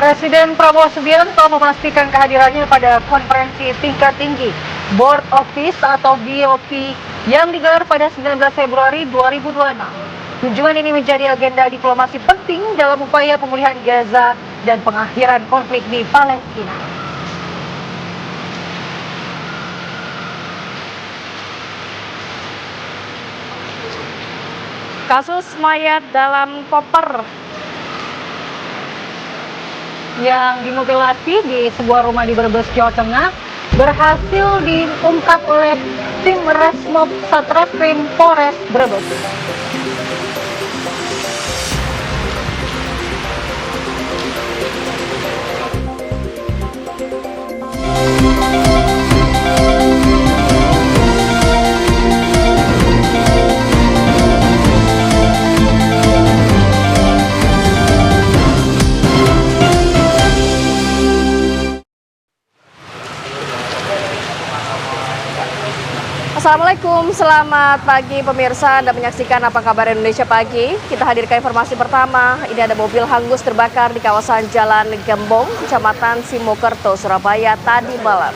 Presiden Prabowo Subianto memastikan kehadirannya pada konferensi tingkat tinggi Board of Peace atau BOP yang digelar pada 19 Februari 2026. Kunjungan ini menjadi agenda diplomasi penting dalam upaya pemulihan Gaza dan pengakhiran konflik di Palestina. Kasus mayat dalam koper yang dimutilasi di sebuah rumah di Brebes, Jawa Tengah berhasil diungkap oleh tim Resmob Satreskrim Polres Brebes. Assalamualaikum, selamat pagi pemirsa. Anda menyaksikan Apa Kabar Indonesia Pagi. Kita hadirkan informasi pertama. Ini ada mobil hangus terbakar di kawasan Jalan Gembong, Kecamatan Simokerto, Surabaya tadi malam.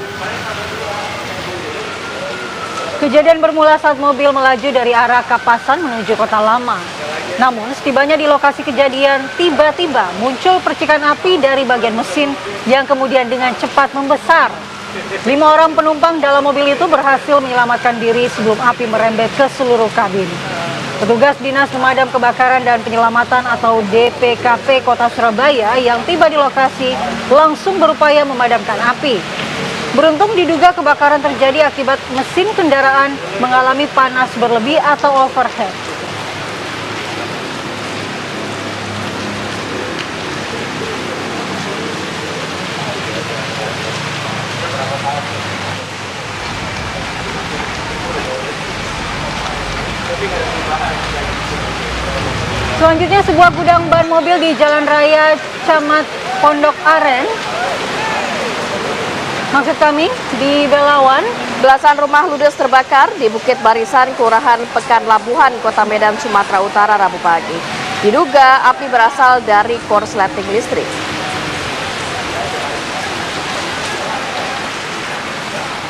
Kejadian bermula saat mobil melaju dari arah Kapasan menuju Kota Lama. Namun, setibanya di lokasi kejadian, tiba-tiba muncul percikan api dari bagian mesin yang kemudian dengan cepat membesar. 5 orang penumpang dalam mobil itu berhasil menyelamatkan diri sebelum api merembet ke seluruh kabin. Petugas Dinas Pemadam Kebakaran dan Penyelamatan atau DPKP Kota Surabaya yang tiba di lokasi langsung berupaya memadamkan api. Beruntung diduga kebakaran terjadi akibat mesin kendaraan mengalami panas berlebih atau overheat. Selanjutnya sebuah gudang ban mobil di Jalan Raya Camat Pondok Aren, maksud kami di Belawan. Belasan rumah ludes terbakar di Bukit Barisan, Kelurahan Pekan Labuhan, Kota Medan, Sumatera Utara, Rabu pagi. Diduga api berasal dari korsleting listrik.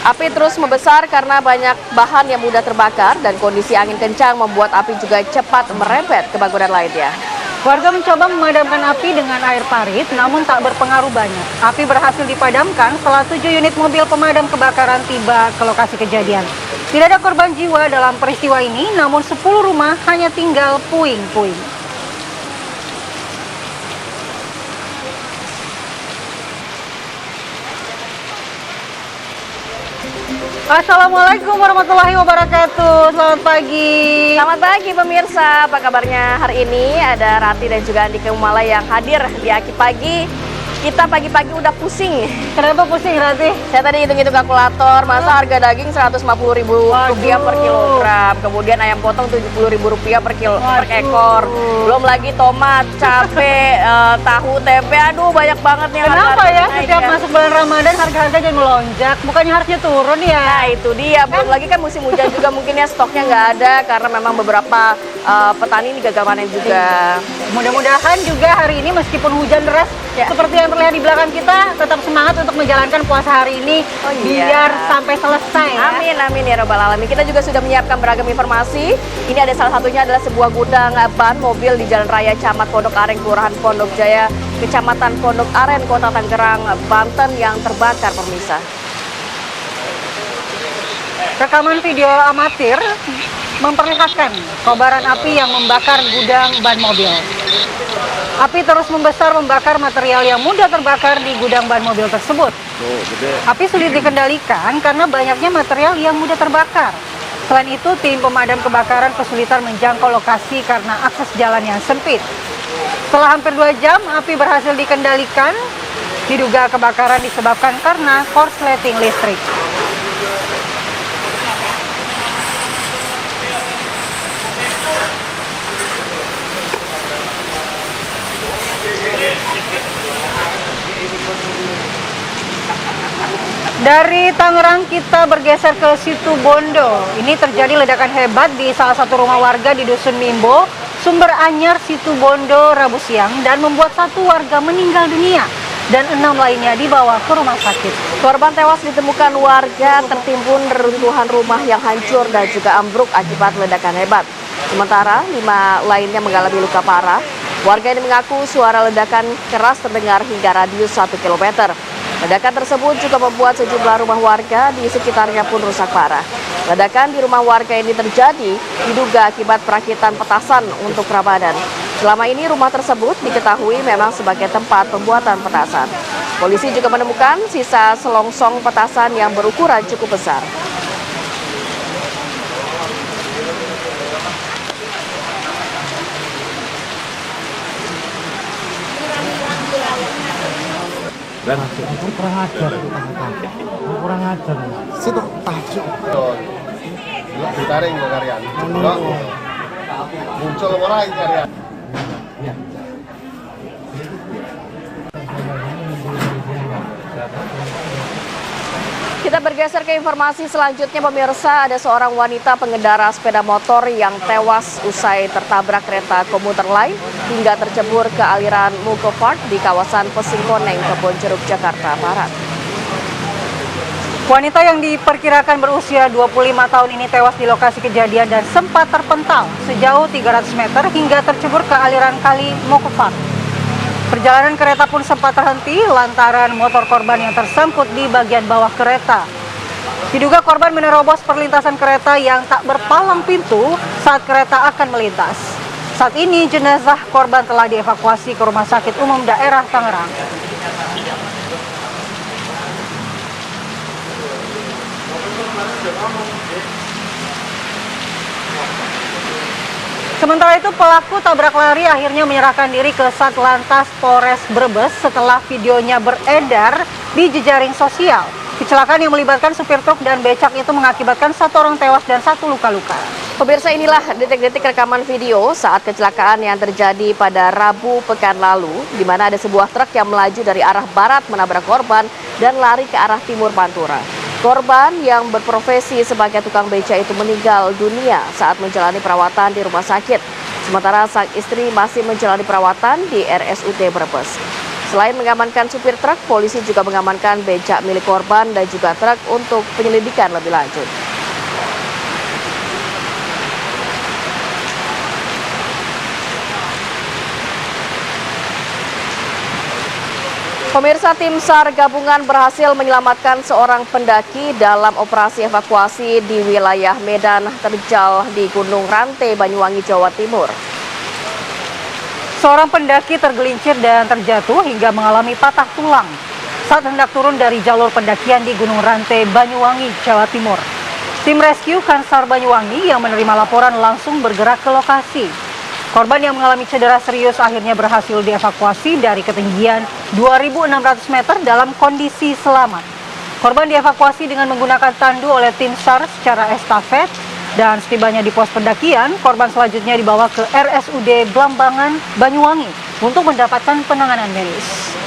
Api terus membesar karena banyak bahan yang mudah terbakar dan kondisi angin kencang membuat api juga cepat merembet ke bangunan lainnya. Warga mencoba memadamkan api dengan air parit, namun tak berpengaruh banyak. Api berhasil dipadamkan setelah 7 unit mobil pemadam kebakaran tiba ke lokasi kejadian. Tidak ada korban jiwa dalam peristiwa ini, namun 10 rumah hanya tinggal puing-puing. Assalamualaikum warahmatullahi wabarakatuh. Selamat pagi. Selamat pagi pemirsa, apa kabarnya hari ini? Ada Rati dan juga Andika Umala yang hadir di Aki Pagi. Kita pagi-pagi udah pusing. Kenapa pusing, Rati? Saya tadi hitung-hitung kalkulator, masa harga daging Rp150.000 per kilogram. Kemudian ayam potong Rp70.000 per ekor. Belum lagi tomat, cabai, tahu, tempe. Aduh, banyak banget nih. Kenapa ya setiap masuk bulan Ramadan harga-harga jadi melonjak? Bukannya harusnya turun ya? Nah, itu dia. Belum lagi kan musim hujan juga mungkin ya stoknya nggak ada karena memang beberapa petani ini gagal panen juga. Mudah-mudahan juga hari ini meskipun hujan deras seperti yang terlihat di belakang kita, tetap semangat untuk menjalankan puasa hari ini biar sampai selesai ya. Amin, amin ya robbal alamin. Kita juga sudah menyiapkan beragam informasi. Ini ada salah satunya adalah sebuah gudang ban mobil di Jalan Raya Camat Pondok Aren, Kelurahan Pondok Jaya, Kecamatan Pondok Aren, Kota Tangerang, Banten yang terbakar, pemirsa. Rekaman video amatir memperlihatkan kobaran api yang membakar gudang ban mobil. Api terus membesar membakar material yang mudah terbakar di gudang ban mobil tersebut. Api sulit dikendalikan karena banyaknya material yang mudah terbakar. Selain itu, tim pemadam kebakaran kesulitan menjangkau lokasi karena akses jalan yang sempit. Setelah hampir 2 jam, api berhasil dikendalikan. Diduga kebakaran disebabkan karena korsleting listrik. Dari Tangerang kita bergeser ke Situbondo. Ini terjadi ledakan hebat di salah satu rumah warga di Dusun Mimbo, Sumber Anyar, Situbondo, Rabu siang dan membuat 1 warga meninggal dunia. dan 6 lainnya dibawa ke rumah sakit. Korban tewas ditemukan warga tertimbun reruntuhan rumah yang hancur dan juga ambruk akibat ledakan hebat. Sementara 5 lainnya mengalami luka parah. Warga ini mengaku suara ledakan keras terdengar hingga radius 1 km. Ledakan tersebut juga membuat sejumlah rumah warga di sekitarnya pun rusak parah. Ledakan di rumah warga ini terjadi diduga akibat perakitan petasan untuk Ramadan. Selama ini rumah tersebut diketahui memang sebagai tempat pembuatan petasan. Polisi juga menemukan sisa selongsong petasan yang berukuran cukup besar. Dan kurang ajar. situ tajuk. Ditaring ke karyan. Muncul orang karyan. Kita bergeser ke informasi selanjutnya, pemirsa. Ada seorang wanita pengendara sepeda motor yang tewas usai tertabrak kereta komuter lain hingga tercebur ke aliran Mukofart di kawasan Pesingkoneng, Kebonjeruk, Jakarta Barat. Wanita yang diperkirakan berusia 25 tahun ini tewas di lokasi kejadian dan sempat terpental sejauh 300 meter hingga tercebur ke aliran kali Mokofart. Perjalanan kereta pun sempat terhenti lantaran motor korban yang tersangkut di bagian bawah kereta. Diduga korban menerobos perlintasan kereta yang tak berpalang pintu saat kereta akan melintas. Saat ini jenazah korban telah dievakuasi ke Rumah Sakit Umum Daerah Tangerang. Sementara itu pelaku tabrak lari akhirnya menyerahkan diri ke Satlantas Polres Brebes setelah videonya beredar di jejaring sosial. Kecelakaan yang melibatkan supir truk dan becak itu mengakibatkan 1 orang tewas dan 1 luka-luka. Pemirsa, inilah detik-detik rekaman video saat kecelakaan yang terjadi pada Rabu pekan lalu, di mana ada sebuah truk yang melaju dari arah barat menabrak korban dan lari ke arah timur Pantura. Korban yang berprofesi sebagai tukang beca itu meninggal dunia saat menjalani perawatan di rumah sakit. Sementara sang istri masih menjalani perawatan di RSUD Brebes. Selain mengamankan supir truk, polisi juga mengamankan becak milik korban dan juga truk untuk penyelidikan lebih lanjut. Pemirsa, tim SAR gabungan berhasil menyelamatkan seorang pendaki dalam operasi evakuasi di wilayah Medan terjal di Gunung Rante, Banyuwangi, Jawa Timur. Seorang pendaki tergelincir dan terjatuh hingga mengalami patah tulang saat hendak turun dari jalur pendakian di Gunung Rante, Banyuwangi, Jawa Timur. Tim rescue Kansar Banyuwangi yang menerima laporan langsung bergerak ke lokasi. Korban yang mengalami cedera serius akhirnya berhasil dievakuasi dari ketinggian 2.600 meter dalam kondisi selamat. Korban dievakuasi dengan menggunakan tandu oleh tim SAR secara estafet dan setibanya di pos pendakian, korban selanjutnya dibawa ke RSUD Blambangan, Banyuwangi untuk mendapatkan penanganan medis.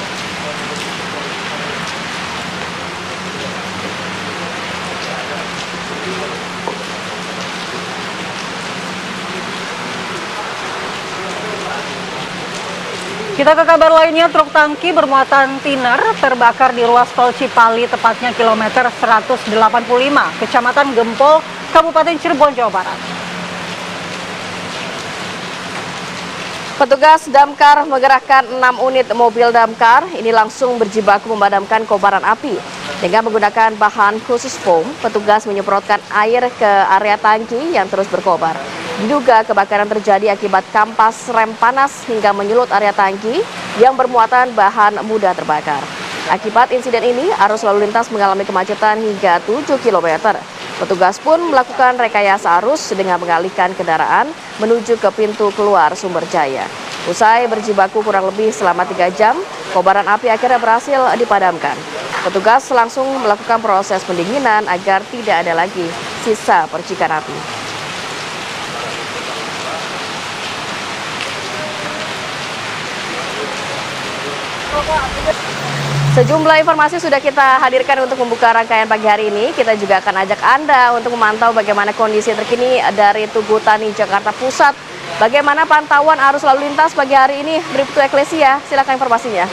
Kita ke kabar lainnya, truk tangki bermuatan tiner terbakar di ruas tol Cipali, tepatnya kilometer 185, Kecamatan Gempol, Kabupaten Cirebon, Jawa Barat. Petugas damkar menggerakkan 6 unit mobil damkar ini langsung berjibaku memadamkan kobaran api. Dengan menggunakan bahan khusus foam, petugas menyemprotkan air ke area tangki yang terus berkobar. Diduga kebakaran terjadi akibat kampas rem panas hingga menyulut area tangki yang bermuatan bahan mudah terbakar. Akibat insiden ini, arus lalu lintas mengalami kemacetan hingga 7 km. Petugas pun melakukan rekayasa arus dengan mengalihkan kendaraan menuju ke pintu keluar Sumber Jaya. Usai berjibaku kurang lebih selama 3 jam, kobaran api akhirnya berhasil dipadamkan. Petugas langsung melakukan proses pendinginan agar tidak ada lagi sisa percikan api. Sejumlah informasi sudah kita hadirkan untuk membuka rangkaian pagi hari ini. Kita juga akan ajak Anda untuk memantau bagaimana kondisi terkini dari Tugu Tani, Jakarta Pusat. Bagaimana pantauan arus lalu lintas pagi hari ini? Bribtu Eklesia, silakan informasinya.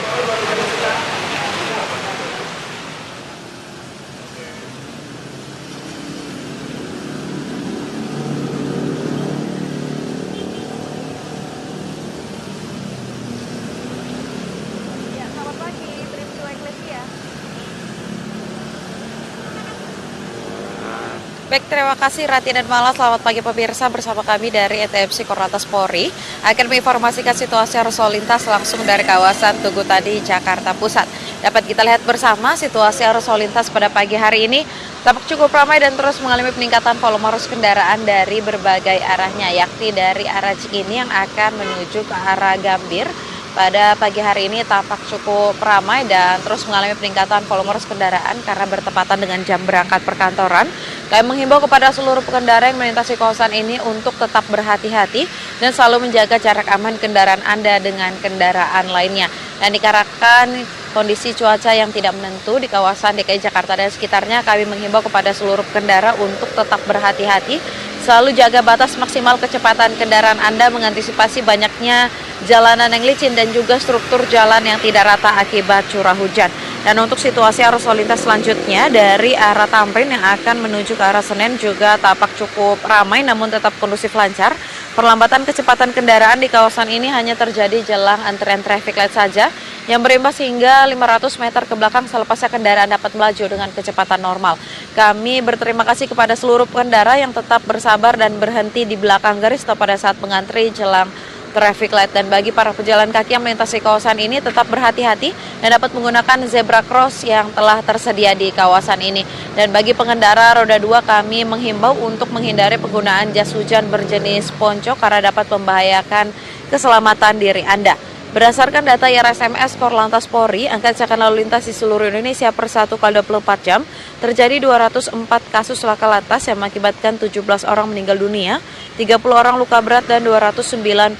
Baik, terima kasih Rati dan Mala. Selamat pagi pemirsa, bersama kami dari ETMC Korlantas Polri akan menginformasikan situasi arus lalu lintas langsung dari kawasan Tugu Tani, Jakarta Pusat. Dapat kita lihat bersama situasi arus lalu lintas pada pagi hari ini tampak cukup ramai dan terus mengalami peningkatan volume arus kendaraan dari berbagai arahnya, yakni dari arah Cikini yang akan menuju ke arah Gambir. Pada pagi hari ini tampak cukup ramai dan terus mengalami peningkatan volume arus kendaraan karena bertepatan dengan jam berangkat perkantoran. Kami menghimbau kepada seluruh pengendara yang melintasi kawasan ini untuk tetap berhati-hati dan selalu menjaga jarak aman kendaraan Anda dengan kendaraan lainnya. Dan dikarenakan kondisi cuaca yang tidak menentu di kawasan DKI Jakarta dan sekitarnya, kami menghimbau kepada seluruh pengendara untuk tetap berhati-hati. Selalu jaga batas maksimal kecepatan kendaraan Anda mengantisipasi banyaknya jalanan yang licin dan juga struktur jalan yang tidak rata akibat curah hujan. Dan untuk situasi arus lalu lintas selanjutnya dari arah Tamrin yang akan menuju ke arah Senen juga tampak cukup ramai namun tetap kondusif lancar. Perlambatan kecepatan kendaraan di kawasan ini hanya terjadi jelang antrean traffic light saja yang berimbas hingga 500 meter ke belakang selepasnya kendaraan dapat melaju dengan kecepatan normal. Kami berterima kasih kepada seluruh pengendara yang tetap bersabar dan berhenti di belakang garis atau pada saat mengantri jelang traffic light. Dan bagi para pejalan kaki yang melintasi kawasan ini tetap berhati-hati dan dapat menggunakan zebra cross yang telah tersedia di kawasan ini. Dan bagi pengendara roda 2 kami menghimbau untuk menghindari penggunaan jas hujan berjenis ponco karena dapat membahayakan keselamatan diri Anda. Berdasarkan data IRSMS Korlantas Polri, angka kecelakaan lalu lintas di seluruh Indonesia per 1x24 jam terjadi 204 kasus laka lantas yang mengakibatkan 17 orang meninggal dunia, 30 orang luka berat dan 291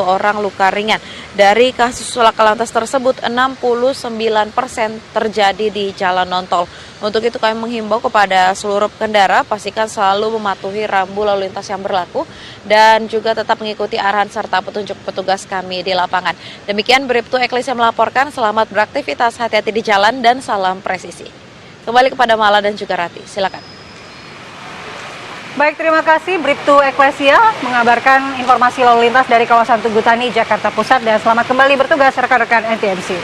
orang luka ringan. Dari kasus laka lantas tersebut, 69% terjadi di jalan non-tol. Untuk itu kami menghimbau kepada seluruh pengendara pastikan selalu mematuhi rambu lalu lintas yang berlaku dan juga tetap mengikuti arahan serta petunjuk petugas kami di lapangan. Demikian Bribtu Eklesia melaporkan, selamat beraktivitas, hati-hati di jalan dan salam presisi. Kembali kepada Mala dan juga Rati, silakan. Baik, terima kasih Bribtu Eklesia mengabarkan informasi lalu lintas dari kawasan Tugu Tani, Jakarta Pusat, dan selamat kembali bertugas rekan-rekan NTMC.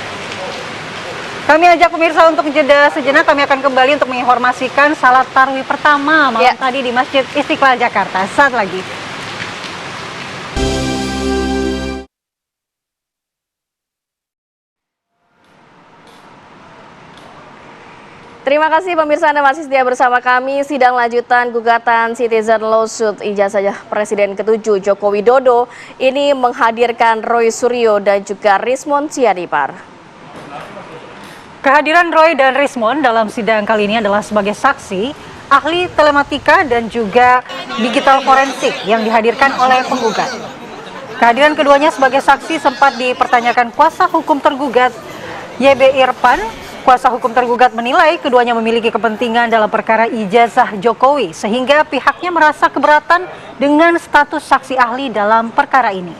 Kami ajak pemirsa untuk jeda sejenak, kami akan kembali untuk menginformasikan salat tarawih pertama malam tadi di Masjid Istiqlal Jakarta. Saat lagi. Terima kasih pemirsa, Anda masih setia bersama kami. Sidang lanjutan gugatan Citizen Lawsuit ijazah Presiden ke-7 Joko Widodo ini menghadirkan Roy Suryo dan juga Rismond Sianipar. Kehadiran Roy dan Rismond dalam sidang kali ini adalah sebagai saksi, ahli telematika dan juga digital forensik yang dihadirkan oleh penggugat. Kehadiran keduanya sebagai saksi sempat dipertanyakan kuasa hukum tergugat YB Irfan. Kuasa hukum tergugat menilai keduanya memiliki kepentingan dalam perkara ijazah Jokowi sehingga pihaknya merasa keberatan dengan status saksi ahli dalam perkara ini.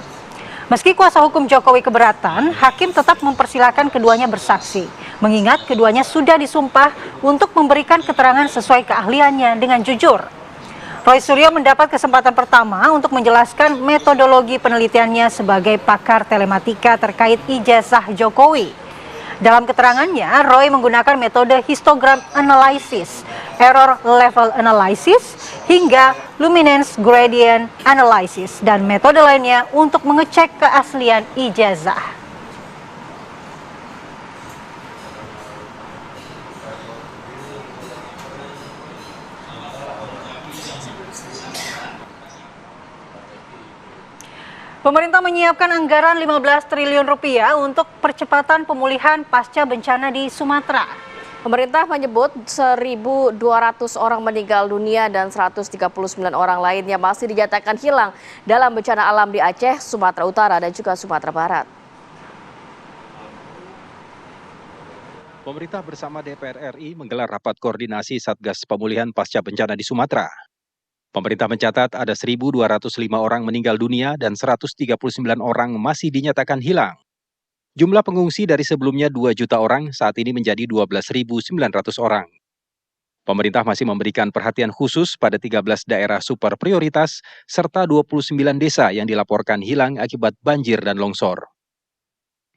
Meski kuasa hukum Jokowi keberatan, hakim tetap mempersilahkan keduanya bersaksi, mengingat keduanya sudah disumpah untuk memberikan keterangan sesuai keahliannya dengan jujur. Roy Suryo mendapat kesempatan pertama untuk menjelaskan metodologi penelitiannya sebagai pakar telematika terkait ijazah Jokowi. Dalam keterangannya, Roy menggunakan metode histogram analysis, error level analysis, hingga luminance gradient analysis, dan metode lainnya untuk mengecek keaslian ijazah. Pemerintah menyiapkan anggaran 15 triliun rupiah untuk percepatan pemulihan pasca bencana di Sumatera. Pemerintah menyebut 1.200 orang meninggal dunia dan 139 orang lainnya masih dinyatakan hilang dalam bencana alam di Aceh, Sumatera Utara, dan juga Sumatera Barat. Pemerintah bersama DPR RI menggelar rapat koordinasi Satgas Pemulihan Pasca Bencana di Sumatera. Pemerintah mencatat ada 1.205 orang meninggal dunia dan 139 orang masih dinyatakan hilang. Jumlah pengungsi dari sebelumnya 2 juta orang saat ini menjadi 12.900 orang. Pemerintah masih memberikan perhatian khusus pada 13 daerah super prioritas serta 29 desa yang dilaporkan hilang akibat banjir dan longsor.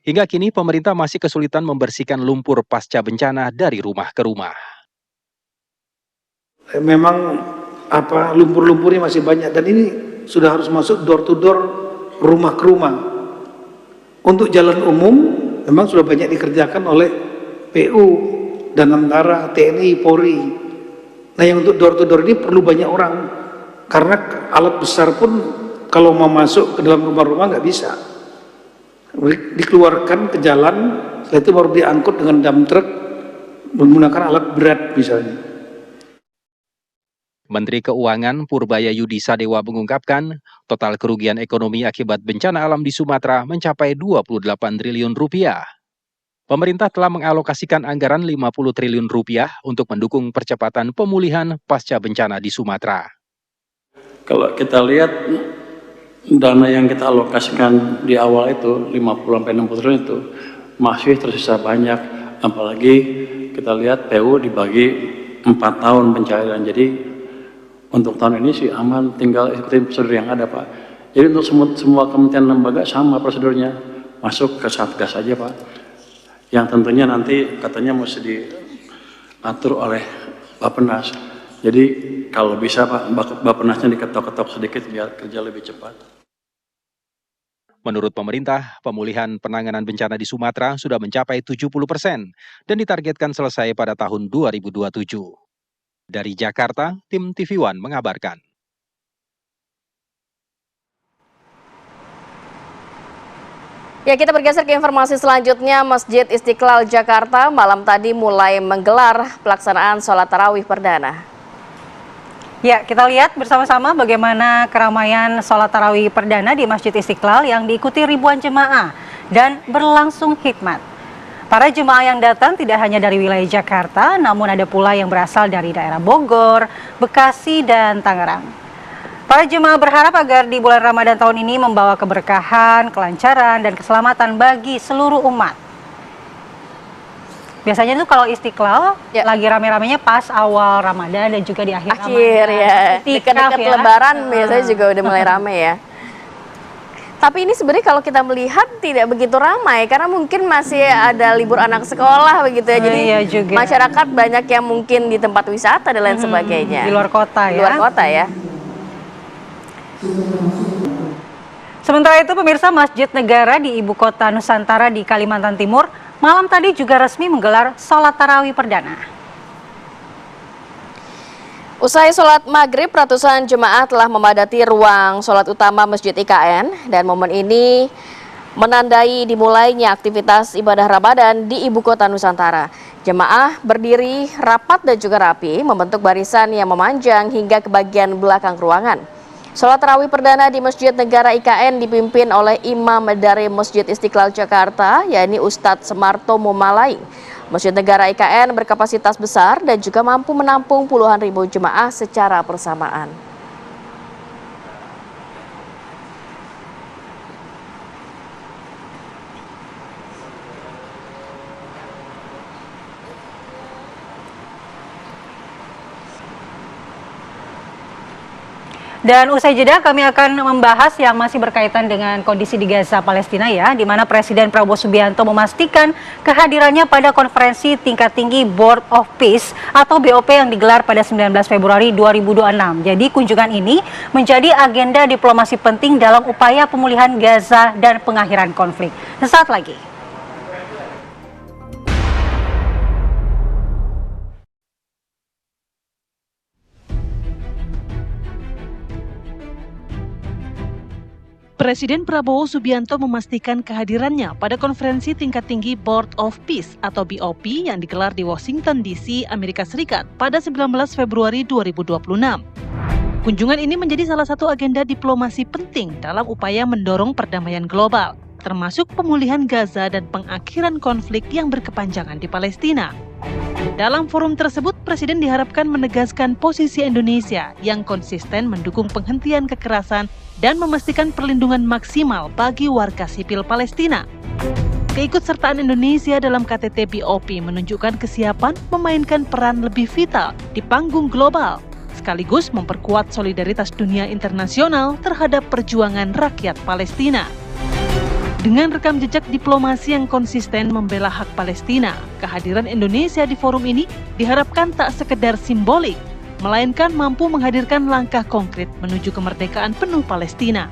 Hingga kini pemerintah masih kesulitan membersihkan lumpur pasca bencana dari rumah ke rumah. Memang lumpur-lumpurnya masih banyak, dan ini sudah harus masuk door to door, rumah ke rumah. Untuk jalan umum memang sudah banyak dikerjakan oleh PU dan antara TNI, Polri. Nah, yang untuk door to door ini perlu banyak orang, karena alat besar pun kalau mau masuk ke dalam rumah-rumah nggak bisa. Dikeluarkan ke jalan, setelah itu baru diangkut dengan dump truck menggunakan alat berat misalnya. Menteri Keuangan Purbaya Yudi Sadewa mengungkapkan, total kerugian ekonomi akibat bencana alam di Sumatera mencapai 28 triliun rupiah. Pemerintah telah mengalokasikan anggaran 50 triliun rupiah untuk mendukung percepatan pemulihan pasca bencana di Sumatera. Kalau kita lihat dana yang kita alokasikan di awal itu 50-60 triliun itu masih tersisa banyak, apalagi kita lihat PU dibagi 4 tahun pencairan. Jadi untuk tahun ini sih aman, tinggal ikuti prosedur yang ada, Pak. Jadi untuk semua kementerian lembaga sama prosedurnya, masuk ke Satgas saja, Pak. Yang tentunya nanti katanya mesti diatur oleh Bappenas. Jadi kalau bisa, Pak, Bappenasnya diketok-ketok sedikit biar kerja lebih cepat. Menurut pemerintah, pemulihan penanganan bencana di Sumatera sudah mencapai 70% dan ditargetkan selesai pada tahun 2027. Dari Jakarta, tim TV One mengabarkan. Ya, kita bergeser ke informasi selanjutnya. Masjid Istiqlal Jakarta malam tadi mulai menggelar pelaksanaan sholat tarawih perdana. Ya, kita lihat bersama-sama bagaimana keramaian sholat tarawih perdana di Masjid Istiqlal yang diikuti ribuan jemaah dan berlangsung hikmat. Para jemaah yang datang tidak hanya dari wilayah Jakarta, namun ada pula yang berasal dari daerah Bogor, Bekasi, dan Tangerang. Para jemaah berharap agar di bulan Ramadan tahun ini membawa keberkahan, kelancaran, dan keselamatan bagi seluruh umat. Biasanya tuh kalau Istiqlal lagi rame-ramenya pas awal Ramadan dan juga di akhir Ramadan. Ya, dekat-dekat Lebaran biasanya juga udah mulai rame ya. Tapi ini sebenarnya kalau kita melihat tidak begitu ramai karena mungkin masih ada libur anak sekolah begitu ya. Jadi iya juga. Masyarakat banyak yang mungkin di tempat wisata dan lain sebagainya. Di luar kota ya. Di luar kota ya. Sementara itu pemirsa, Masjid Negara di Ibu Kota Nusantara di Kalimantan Timur malam tadi juga resmi menggelar sholat tarawih perdana. Usai sholat maghrib, ratusan jemaah telah memadati ruang sholat utama Masjid IKN dan momen ini menandai dimulainya aktivitas ibadah Ramadan di Ibu Kota Nusantara. Jemaah berdiri rapat dan juga rapi, membentuk barisan yang memanjang hingga ke bagian belakang ruangan. Sholat tarawih perdana di Masjid Negara IKN dipimpin oleh Imam dari Masjid Istiqlal Jakarta, yakni Ustadz Semarto Momalai. Masjid Negara IKN berkapasitas besar dan juga mampu menampung puluhan ribu jemaah secara bersamaan. Dan usai jeda kami akan membahas yang masih berkaitan dengan kondisi di Gaza, Palestina ya, di mana Presiden Prabowo Subianto memastikan kehadirannya pada konferensi tingkat tinggi Board of Peace atau BOP yang digelar pada 19 Februari 2026. Jadi kunjungan ini menjadi agenda diplomasi penting dalam upaya pemulihan Gaza dan pengakhiran konflik. Sesaat lagi. Presiden Prabowo Subianto memastikan kehadirannya pada konferensi tingkat tinggi Board of Peace atau BOP yang digelar di Washington DC, Amerika Serikat pada 19 Februari 2026. Kunjungan ini menjadi salah satu agenda diplomasi penting dalam upaya mendorong perdamaian global, termasuk pemulihan Gaza dan pengakhiran konflik yang berkepanjangan di Palestina. Dalam forum tersebut, Presiden diharapkan menegaskan posisi Indonesia yang konsisten mendukung penghentian kekerasan dan memastikan perlindungan maksimal bagi warga sipil Palestina. Keikutsertaan Indonesia dalam KTT BOP menunjukkan kesiapan memainkan peran lebih vital di panggung global, sekaligus memperkuat solidaritas dunia internasional terhadap perjuangan rakyat Palestina. Dengan rekam jejak diplomasi yang konsisten membela hak Palestina, kehadiran Indonesia di forum ini diharapkan tak sekedar simbolik, melainkan mampu menghadirkan langkah konkret menuju kemerdekaan penuh Palestina.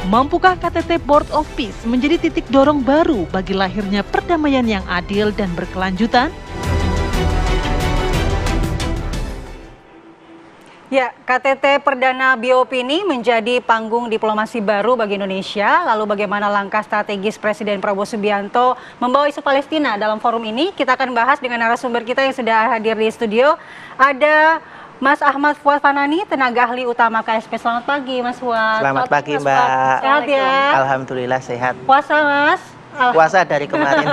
Mampukah KTT Board of Peace menjadi titik dorong baru bagi lahirnya perdamaian yang adil dan berkelanjutan? Ya, KTT Perdana BOP ini menjadi panggung diplomasi baru bagi Indonesia. Lalu bagaimana langkah strategis Presiden Prabowo Subianto membawa isu Palestina dalam forum ini? Kita akan bahas dengan narasumber kita yang sudah hadir di studio. Ada Mas Ahmad Fuad Fanani, tenaga ahli utama KSP. Selamat pagi, Mas Fuad. Selamat pagi, Mbak. Sehat ya? Alhamdulillah sehat. Puasa, Mas? Puasa dari kemarin.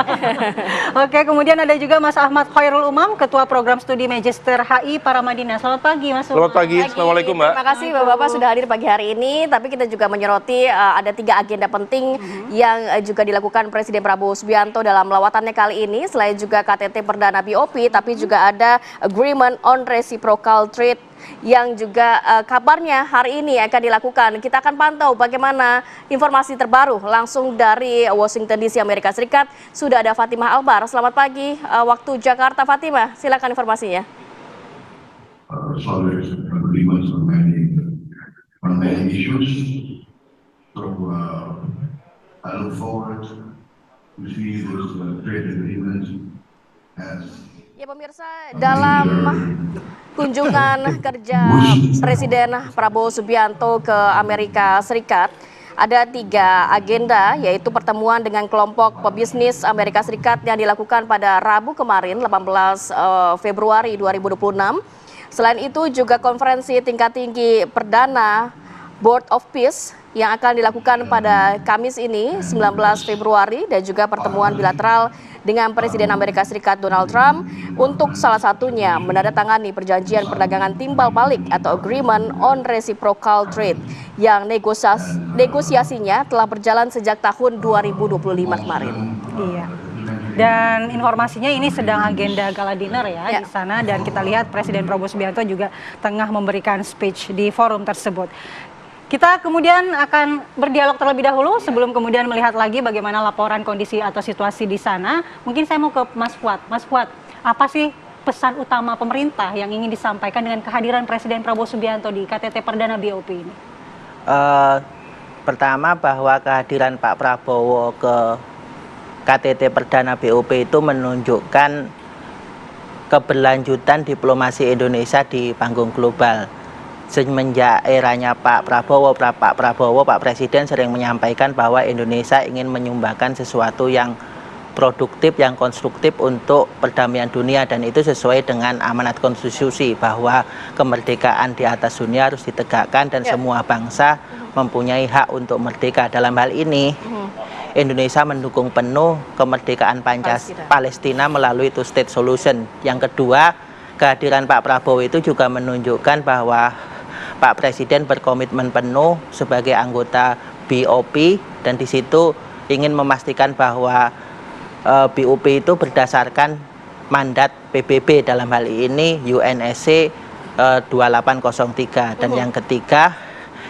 Oke, kemudian ada juga Mas Ahmad Khairul Umam, Ketua Program Studi Magister HI Paramadina. Selamat pagi, Mas Umam. Selamat pagi, Assalamualaikum Mbak. Terima kasih Bapak-Bapak sudah hadir pagi hari ini. Tapi kita juga menyoroti ada 3 agenda penting yang juga dilakukan Presiden Prabowo Subianto dalam lawatannya kali ini. Selain juga KTT Perdana BOP, tapi juga ada Agreement on Reciprocal Trade yang juga kabarnya hari ini akan dilakukan. Kita akan pantau bagaimana informasi terbaru langsung dari Washington DC, Amerika Serikat. Sudah ada Fatimah Albar. Selamat pagi waktu Jakarta, Fatimah. Silakan informasinya. Solid agreements on many issues. So I look forward to see those trade agreements as. Ya pemirsa, dalam kunjungan kerja Presiden Prabowo Subianto ke Amerika Serikat, ada 3 agenda, yaitu pertemuan dengan kelompok pebisnis Amerika Serikat yang dilakukan pada Rabu kemarin, 18 Februari 2026. Selain itu juga konferensi tingkat tinggi perdana Board of Peace yang akan dilakukan pada Kamis ini, 19 Februari, dan juga pertemuan bilateral dengan Presiden Amerika Serikat Donald Trump untuk salah satunya menandatangani perjanjian perdagangan timbal balik atau Agreement on Reciprocal Trade yang negosiasinya telah berjalan sejak tahun 2025 kemarin. Iya. Dan informasinya ini sedang agenda gala dinner ya di sana, dan kita lihat Presiden Prabowo Subianto juga tengah memberikan speech di forum tersebut. Kita kemudian akan berdialog terlebih dahulu sebelum kemudian melihat lagi bagaimana laporan kondisi atau situasi di sana. Mungkin saya mau ke Mas Fuad. Mas Fuad, apa sih pesan utama pemerintah yang ingin disampaikan dengan kehadiran Presiden Prabowo Subianto di KTT Perdana BOP ini? Pertama, bahwa kehadiran Pak Prabowo ke KTT Perdana BOP itu menunjukkan keberlanjutan diplomasi Indonesia di panggung global. Semenjak eranya Pak Presiden sering menyampaikan bahwa Indonesia ingin menyumbangkan sesuatu yang produktif, yang konstruktif untuk perdamaian dunia, dan itu sesuai dengan amanat konstitusi bahwa kemerdekaan di atas dunia harus ditegakkan dan semua bangsa mempunyai hak untuk merdeka. Dalam hal ini Indonesia mendukung penuh kemerdekaan Palestina melalui two state solution. Yang kedua, kehadiran Pak Prabowo itu juga menunjukkan bahwa Pak Presiden berkomitmen penuh sebagai anggota BOP, dan di situ ingin memastikan bahwa BOP itu berdasarkan mandat PBB, dalam hal ini UNSC 2803. Dan yang ketiga,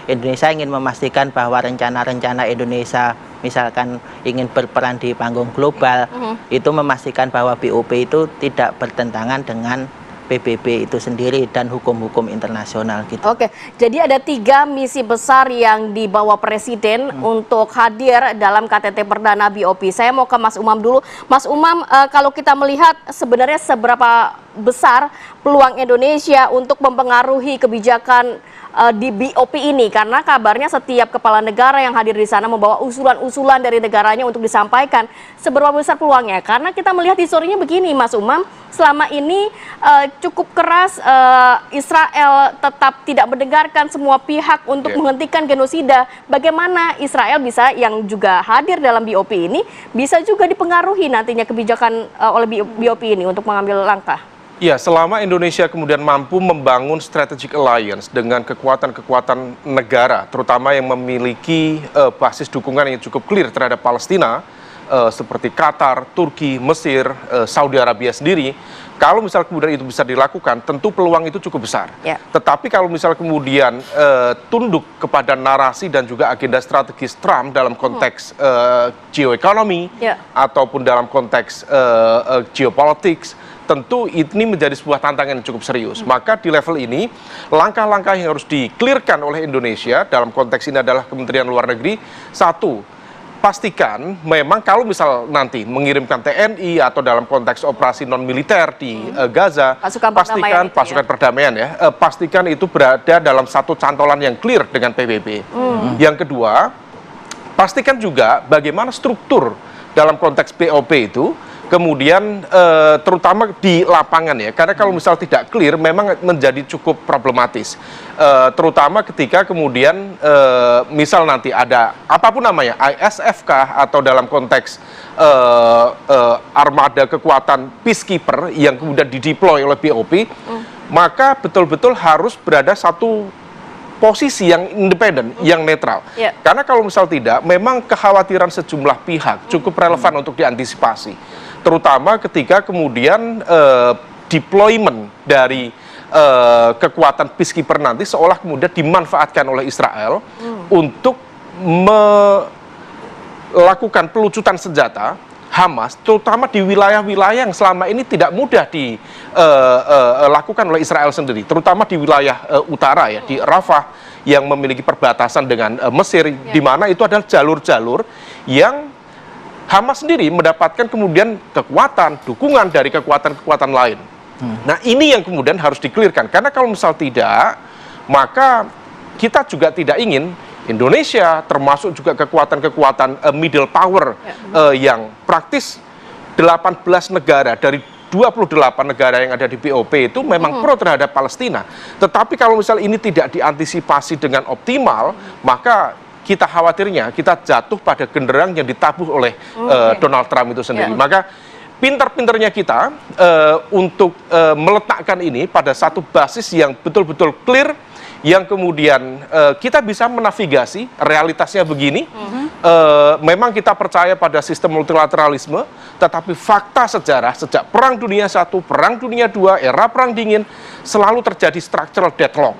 Indonesia ingin memastikan bahwa rencana-rencana Indonesia misalkan ingin berperan di panggung global, itu memastikan bahwa BOP itu tidak bertentangan dengan PBB itu sendiri dan hukum-hukum internasional gitu. Oke, jadi ada 3 misi besar yang dibawa Presiden untuk hadir dalam KTT Perdana BOP. Saya mau ke Mas Umam dulu. Mas Umam, kalau kita melihat sebenarnya seberapa besar peluang Indonesia untuk mempengaruhi kebijakan di BOP ini, karena kabarnya setiap kepala negara yang hadir di sana membawa usulan-usulan dari negaranya untuk disampaikan. Seberapa besar peluangnya? Karena kita melihat historinya begini, Mas Umam, selama ini cukup keras Israel tetap tidak mendengarkan semua pihak untuk menghentikan genosida. Bagaimana Israel bisa, yang juga hadir dalam BOP ini, bisa juga dipengaruhi nantinya kebijakan oleh BOP ini untuk mengambil langkah? Ya, selama Indonesia kemudian mampu membangun strategic alliance dengan kekuatan-kekuatan negara, terutama yang memiliki basis dukungan yang cukup clear terhadap Palestina, seperti Qatar, Turki, Mesir, Saudi Arabia sendiri, kalau misal kemudian itu bisa dilakukan, tentu peluang itu cukup besar. Tetapi kalau misal kemudian tunduk kepada narasi dan juga agenda strategis Trump dalam konteks geoekonomi ataupun dalam konteks geopolitics, tentu ini menjadi sebuah tantangan yang cukup serius. Maka di level ini, langkah-langkah yang harus di-clearkan oleh Indonesia dalam konteks ini adalah Kementerian Luar Negeri. Satu, pastikan memang kalau misal nanti mengirimkan TNI atau dalam konteks operasi non-militer di Gaza, pastikan pasukan perdamaian ya, pastikan itu berada dalam satu cantolan yang clear dengan PBB. Yang kedua, pastikan juga bagaimana struktur dalam konteks BOP itu, kemudian terutama di lapangan ya, karena kalau misal tidak clear memang menjadi cukup problematis, terutama ketika kemudian misal nanti ada apapun namanya ISF atau dalam konteks armada kekuatan peacekeeper yang kemudian dideploy oleh BOP, maka betul-betul harus berada satu posisi yang independen, yang netral. Karena kalau misal tidak, memang kekhawatiran sejumlah pihak cukup relevan untuk diantisipasi. Terutama ketika kemudian deployment dari kekuatan peacekeeper nanti seolah kemudian dimanfaatkan oleh Israel untuk melakukan pelucutan senjata Hamas, terutama di wilayah-wilayah yang selama ini tidak mudah dilakukan oleh Israel sendiri, terutama di wilayah utara ya, di Rafah yang memiliki perbatasan dengan Mesir, di mana itu adalah jalur-jalur yang Hamas sendiri mendapatkan kemudian kekuatan, dukungan dari kekuatan-kekuatan lain. Nah ini yang kemudian harus dikelirkan, karena kalau misal tidak, maka kita juga tidak ingin Indonesia termasuk juga kekuatan-kekuatan middle power yang praktis 18 negara dari 28 negara yang ada di BOP itu memang pro terhadap Palestina. Tetapi kalau misal ini tidak diantisipasi dengan optimal, maka kita khawatirnya kita jatuh pada genderang yang ditabuh oleh Donald Trump itu sendiri. Maka pintar-pintarnya kita untuk meletakkan ini pada satu basis yang betul-betul clear, yang kemudian kita bisa menavigasi realitasnya begini. Memang kita percaya pada sistem multilateralisme, tetapi fakta sejarah sejak Perang Dunia I, Perang Dunia II, era Perang Dingin, selalu terjadi structural deadlock.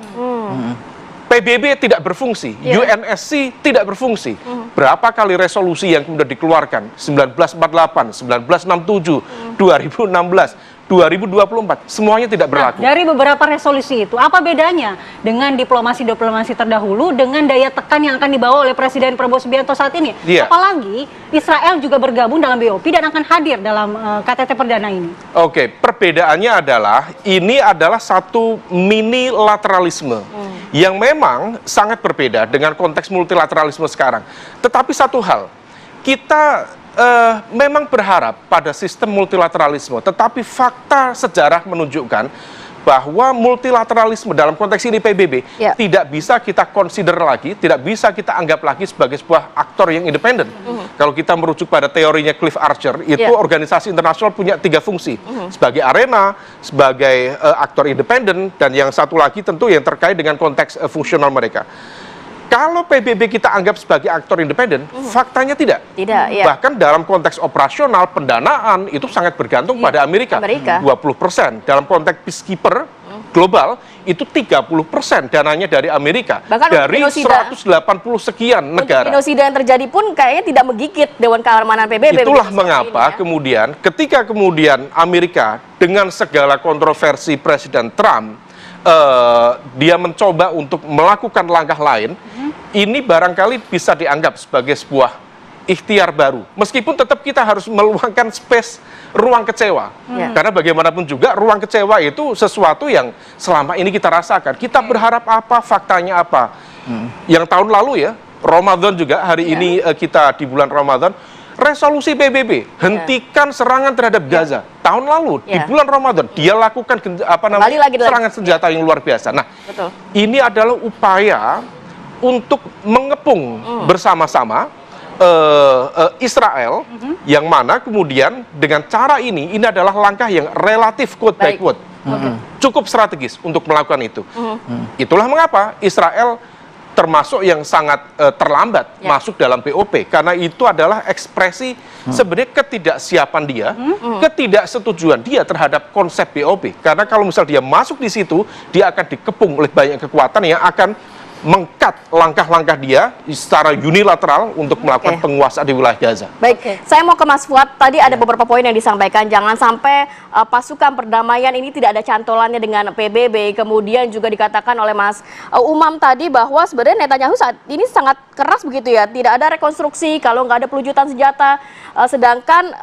PBB tidak berfungsi, UNSC tidak berfungsi. Berapa kali resolusi yang kemudian dikeluarkan? 1948, 1967, 2016, 2024, semuanya tidak berlaku. Dari beberapa resolusi itu, apa bedanya dengan diplomasi-diplomasi terdahulu dengan daya tekan yang akan dibawa oleh Presiden Prabowo Subianto saat ini? Apalagi Israel juga bergabung dalam BOP dan akan hadir dalam KTT Perdana ini. Oke, perbedaannya adalah ini adalah satu minilateralisme yang memang sangat berbeda dengan konteks multilateralisme sekarang. Tetapi satu hal, kita memang berharap pada sistem multilateralisme, tetapi fakta sejarah menunjukkan bahwa multilateralisme dalam konteks ini PBB tidak bisa kita consider lagi, tidak bisa kita anggap lagi sebagai sebuah aktor yang independen. Kalau kita merujuk pada teorinya Cliff Archer, itu organisasi internasional punya 3 fungsi, sebagai arena, sebagai aktor independen, dan yang satu lagi tentu yang terkait dengan konteks fungsional mereka. Kalau PBB kita anggap sebagai aktor independen, faktanya tidak. Bahkan dalam konteks operasional, pendanaan itu sangat bergantung pada Amerika. 20%. Dalam konteks peacekeeper global, itu 30% dananya dari Amerika. Bahkan dari 180 sekian negara. Genosida yang terjadi pun kayaknya tidak menggigit Dewan Keamanan PBB. Itulah mengapa kemudian, ketika kemudian Amerika dengan segala kontroversi Presiden Trump, dia mencoba untuk melakukan langkah lain, ini barangkali bisa dianggap sebagai sebuah ikhtiar baru. Meskipun tetap kita harus meluangkan space ruang kecewa. Karena bagaimanapun juga ruang kecewa itu sesuatu yang selama ini kita rasakan. Kita berharap apa, faktanya apa. Yang tahun lalu ya, Ramadan juga, hari ini kita di bulan Ramadan, resolusi PBB, hentikan serangan terhadap Gaza. Tahun lalu, di bulan Ramadan, dia lakukan serangan senjata yang luar biasa. Nah, ini adalah upaya untuk mengepung bersama-sama Israel, yang mana kemudian dengan cara ini adalah langkah yang relatif quote by quote, cukup strategis untuk melakukan itu. Itulah mengapa Israel termasuk yang sangat terlambat masuk dalam BOP, karena itu adalah ekspresi sebenarnya ketidaksiapan dia, ketidaksetujuan dia terhadap konsep BOP. Karena kalau misal dia masuk di situ, dia akan dikepung oleh banyak kekuatan yang akan mengkat langkah-langkah dia secara unilateral untuk melakukan penguasaan di wilayah Gaza. Baik, saya mau ke Mas Fuad. Tadi ada beberapa poin yang disampaikan. Jangan sampai pasukan perdamaian ini tidak ada cantolannya dengan PBB. Kemudian juga dikatakan oleh Mas Umam tadi bahwa sebenarnya Netanyahu saat ini sangat keras begitu ya. Tidak ada rekonstruksi kalau nggak ada pelucutan senjata. Sedangkan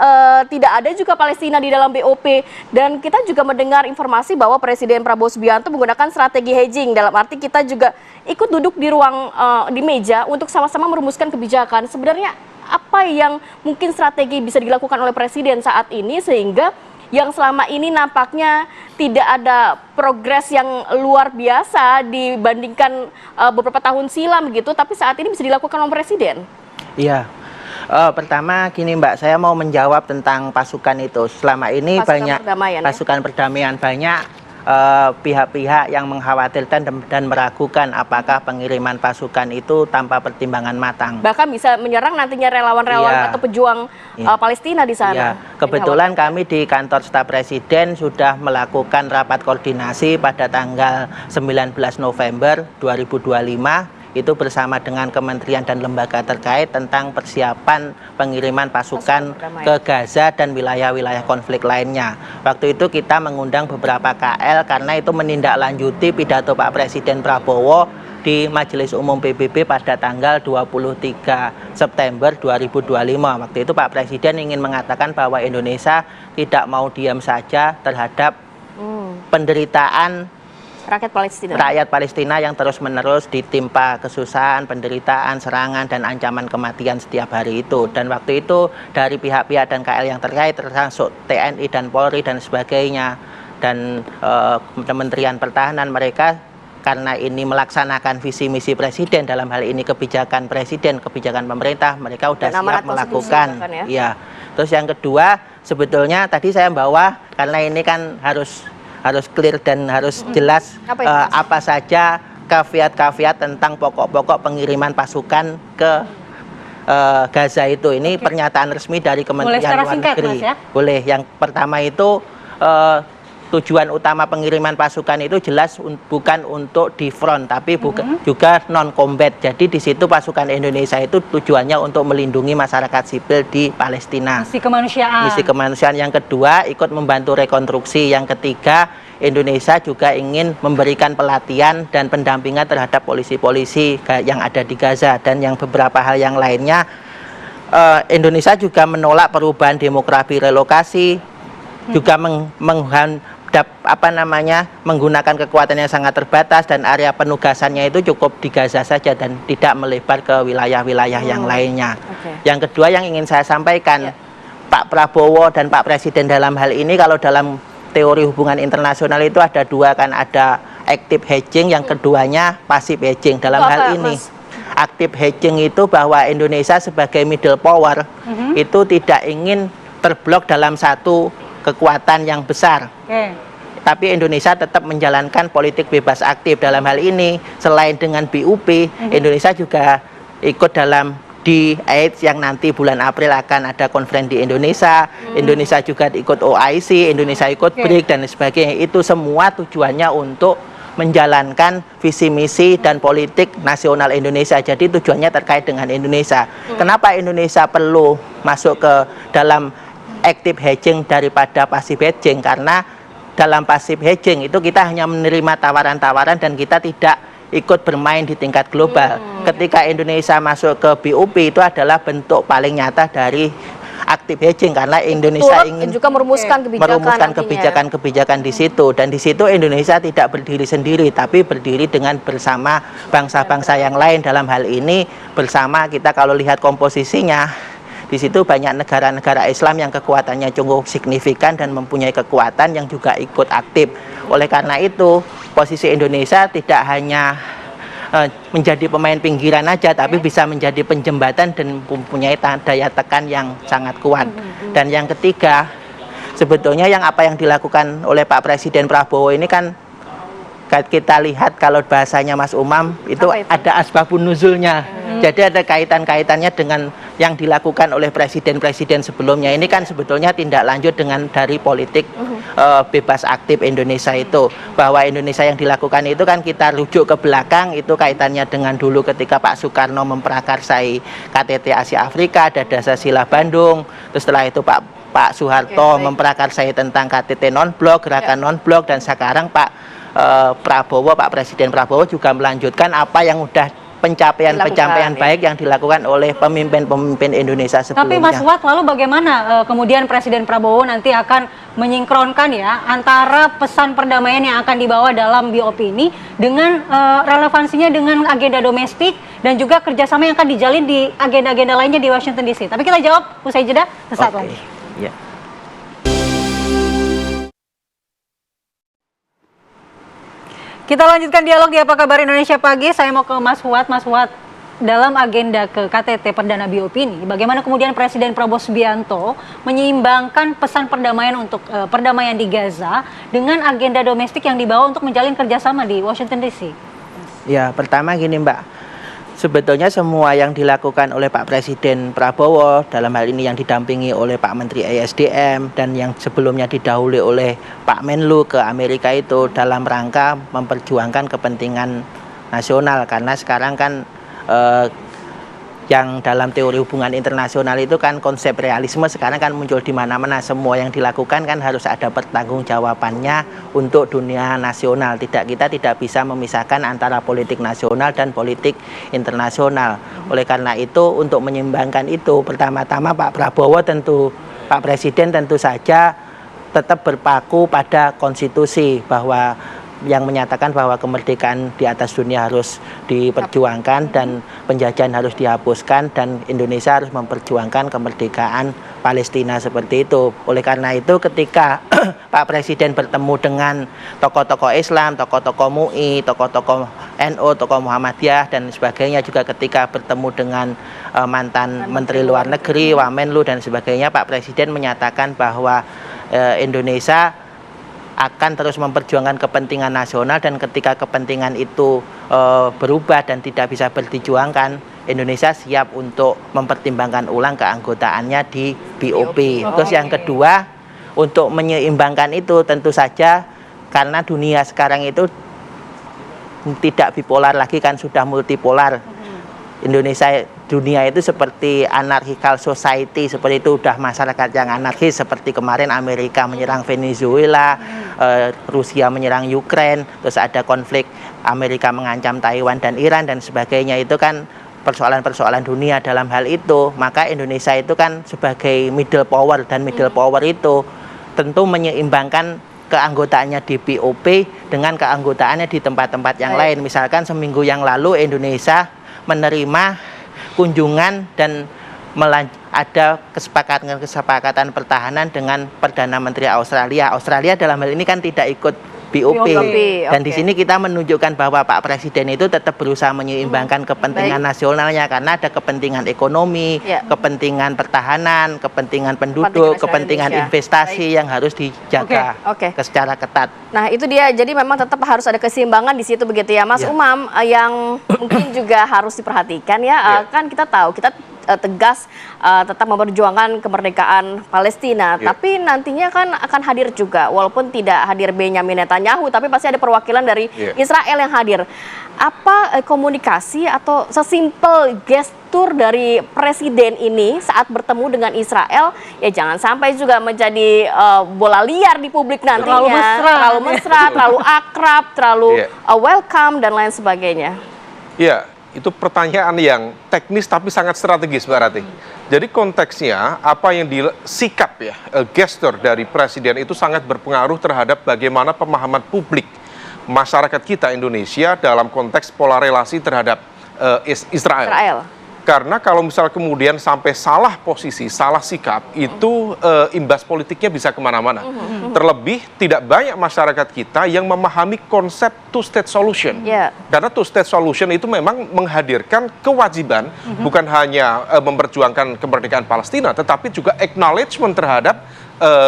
tidak ada juga Palestina di dalam BOP. Dan kita juga mendengar informasi bahwa Presiden Prabowo Subianto menggunakan strategi hedging. Dalam arti kita juga ikut duduk di ruang di meja untuk sama-sama merumuskan kebijakan. Sebenarnya apa yang mungkin strategi bisa dilakukan oleh Presiden saat ini sehingga yang selama ini nampaknya tidak ada progres yang luar biasa dibandingkan beberapa tahun silam begitu, tapi saat ini bisa dilakukan oleh Presiden? Iya. Pertama gini Mbak, saya mau menjawab tentang pasukan itu. Selama ini banyak pasukan perdamaian, banyak pihak-pihak yang mengkhawatirkan dan meragukan apakah pengiriman pasukan itu tanpa pertimbangan matang. Bahkan bisa menyerang nantinya relawan-relawan atau pejuang Palestina di sana. Kebetulan kami di kantor staf Presiden sudah melakukan rapat koordinasi pada tanggal 19 November 2025 itu bersama dengan kementerian dan lembaga terkait tentang persiapan pengiriman pasukan ke Gaza dan wilayah-wilayah konflik lainnya. Waktu itu kita mengundang beberapa KL karena itu menindaklanjuti pidato Pak Presiden Prabowo di Majelis Umum PBB pada tanggal 23 September 2025. Waktu itu Pak Presiden ingin mengatakan bahwa Indonesia tidak mau diam saja terhadap penderitaan rakyat Palestina yang terus-menerus ditimpa kesusahan, penderitaan, serangan, dan ancaman kematian setiap hari itu. Dan waktu itu dari pihak-pihak dan KL yang terkait termasuk TNI dan Polri dan sebagainya dan Kementerian Pertahanan, mereka karena ini melaksanakan visi misi Presiden, dalam hal ini kebijakan Presiden, kebijakan pemerintah, mereka sudah siap melakukan. Ya. Terus yang kedua, sebetulnya tadi saya bawa karena ini kan harus clear dan harus jelas apa saja kafiat-kafiat tentang pokok-pokok pengiriman pasukan ke Gaza itu. Ini pernyataan resmi dari Kementerian Luar Negeri. Boleh. Yang pertama itu tujuan utama pengiriman pasukan itu jelas bukan untuk di front, tapi juga non combat. Jadi di situ pasukan Indonesia itu tujuannya untuk melindungi masyarakat sipil di Palestina. Misi kemanusiaan. Misi kemanusiaan. Yang kedua, ikut membantu rekonstruksi. Yang ketiga, Indonesia juga ingin memberikan pelatihan dan pendampingan terhadap polisi-polisi yang ada di Gaza. Dan yang beberapa hal yang lainnya, Indonesia juga menolak perubahan demografi relokasi, juga menggunakan kekuatan yang sangat terbatas dan area penugasannya itu cukup di Gaza saja dan tidak melebar ke wilayah-wilayah yang lainnya. Yang kedua yang ingin saya sampaikan, Pak Prabowo dan Pak Presiden dalam hal ini, kalau dalam teori hubungan internasional itu ada dua kan, ada active hedging, yang keduanya passive hedging. Dalam hal ini active hedging itu bahwa Indonesia sebagai middle power itu tidak ingin terblok dalam satu kekuatan yang besar. Tapi Indonesia tetap menjalankan politik bebas aktif. Dalam hal ini selain dengan BUP, Indonesia juga ikut dalam D8 yang nanti bulan April akan ada konferensi di Indonesia. Indonesia juga ikut OIC, Indonesia ikut BRIC dan sebagainya. Itu semua tujuannya untuk menjalankan visi misi dan politik nasional Indonesia. Jadi tujuannya terkait dengan Indonesia. Kenapa Indonesia perlu masuk ke dalam active hedging daripada passive hedging? Karena dalam passive hedging itu kita hanya menerima tawaran-tawaran dan kita tidak ikut bermain di tingkat global. Ketika Indonesia masuk ke BUP itu adalah bentuk paling nyata dari active hedging karena Indonesia ingin juga merumuskan kebijakan di situ, dan di situ Indonesia tidak berdiri sendiri tapi berdiri dengan bersama bangsa-bangsa yang lain. Dalam hal ini bersama kita kalau lihat komposisinya, di situ banyak negara-negara Islam yang kekuatannya cukup signifikan dan mempunyai kekuatan yang juga ikut aktif. Oleh karena itu, posisi Indonesia tidak hanya menjadi pemain pinggiran aja, tapi bisa menjadi penjembatan dan mempunyai daya tekan yang sangat kuat. Dan yang ketiga, sebetulnya yang dilakukan oleh Pak Presiden Prabowo ini kan kita lihat kalau bahasanya Mas Umam itu ada asbabun nuzulnya. Jadi ada kaitan-kaitannya dengan yang dilakukan oleh presiden-presiden sebelumnya. Ini kan sebetulnya tindak lanjut dengan dari politik bebas aktif Indonesia itu. Bahwa Indonesia yang dilakukan itu kan kita rujuk ke belakang, itu kaitannya dengan dulu ketika Pak Soekarno memprakarsai KTT Asia Afrika, ada Dasar-Sila Bandung. Terus setelah itu Pak Soeharto memprakarsai tentang KTT non-blok, gerakan non-blok, dan sekarang Pak Presiden Prabowo juga melanjutkan apa yang udah pencapaian baik yang dilakukan oleh pemimpin-pemimpin Indonesia sebelumnya. Tapi Mas Fuad, lalu bagaimana kemudian Presiden Prabowo nanti akan menyinkronkan ya antara pesan perdamaian yang akan dibawa dalam BOP ini dengan relevansinya dengan agenda domestik dan juga kerjasama yang akan dijalin di agenda-agenda lainnya di Washington DC. Tapi kita jawab usai jeda sesaat lagi. Ya. Kita lanjutkan dialog di Apa Kabar Indonesia Pagi. Saya mau ke Mas Fuad. Mas Fuad, dalam agenda ke KTT Perdana BOP ini, bagaimana kemudian Presiden Prabowo Subianto menyeimbangkan pesan perdamaian untuk perdamaian di Gaza dengan agenda domestik yang dibawa untuk menjalin kerjasama di Washington DC? Ya, pertama gini Mbak. Sebetulnya semua yang dilakukan oleh Pak Presiden Prabowo, dalam hal ini yang didampingi oleh Pak Menteri ESDM dan yang sebelumnya didahului oleh Pak Menlu ke Amerika itu dalam rangka memperjuangkan kepentingan nasional. Karena sekarang kan yang dalam teori hubungan internasional itu kan konsep realisme sekarang kan muncul di mana-mana. Semua yang dilakukan kan harus ada pertanggungjawabannya untuk dunia nasional. Kita tidak bisa memisahkan antara politik nasional dan politik internasional. Oleh karena itu untuk menyeimbangkan itu, pertama-tama Pak Presiden tentu saja tetap berpaku pada konstitusi bahwa yang menyatakan bahwa kemerdekaan di atas dunia harus diperjuangkan dan penjajahan harus dihapuskan dan Indonesia harus memperjuangkan kemerdekaan Palestina seperti itu. Oleh karena itu ketika Pak Presiden bertemu dengan tokoh-tokoh Islam, tokoh-tokoh MUI, tokoh-tokoh NU, tokoh Muhammadiyah dan sebagainya, juga ketika bertemu dengan mantan Menteri Luar Negeri, Wamenlu dan sebagainya, Pak Presiden menyatakan bahwa Indonesia akan terus memperjuangkan kepentingan nasional dan ketika kepentingan itu berubah dan tidak bisa diperjuangkan, Indonesia siap untuk mempertimbangkan ulang keanggotaannya di BOP. Terus yang kedua, untuk menyeimbangkan itu tentu saja karena dunia sekarang itu tidak bipolar lagi kan, sudah multipolar. Dunia itu seperti anarchical society, seperti itu udah masyarakat yang anarkis, seperti kemarin Amerika menyerang Venezuela, Rusia menyerang Ukraine, terus ada konflik Amerika mengancam Taiwan dan Iran dan sebagainya. Itu kan persoalan-persoalan dunia. Dalam hal itu maka Indonesia itu kan sebagai middle power, dan middle power itu tentu menyeimbangkan keanggotaannya di BOP dengan keanggotaannya di tempat-tempat yang lain. Misalkan seminggu yang lalu Indonesia menerima kunjungan dan ada kesepakatan pertahanan dengan Perdana Menteri Australia. Australia dalam hal ini kan tidak ikut BOP. Dan di sini kita menunjukkan bahwa Pak Presiden itu tetap berusaha menyeimbangkan kepentingan nasionalnya, karena ada kepentingan ekonomi, kepentingan pertahanan, kepentingan penduduk, kepentingan investasi yang harus dijaga secara ketat. Nah, itu dia. Jadi memang tetap harus ada keseimbangan di situ begitu ya, Mas Umam, yang mungkin juga harus diperhatikan ya. Kan kita tahu, kita tegas tetap memperjuangkan kemerdekaan Palestina, tapi nantinya kan akan hadir juga, walaupun tidak hadir Benyamin Netanyahu, tapi pasti ada perwakilan dari Israel yang hadir. Apa komunikasi atau sesimpel gestur dari presiden ini saat bertemu dengan Israel, ya jangan sampai juga menjadi bola liar di publik nantinya, terlalu mesra, terlalu akrab, terlalu welcome dan lain sebagainya. Iya. Itu pertanyaan yang teknis tapi sangat strategis, Mbak Ratih. Jadi konteksnya apa yang disikap ya, gestur dari presiden itu sangat berpengaruh terhadap bagaimana pemahaman publik masyarakat kita Indonesia dalam konteks pola relasi terhadap Israel. Karena kalau misal kemudian sampai salah posisi, salah sikap, itu imbas politiknya bisa kemana-mana. Terlebih tidak banyak masyarakat kita yang memahami konsep two-state solution. Karena two-state solution itu memang menghadirkan kewajiban, bukan hanya memperjuangkan kemerdekaan Palestina, tetapi juga acknowledgement terhadap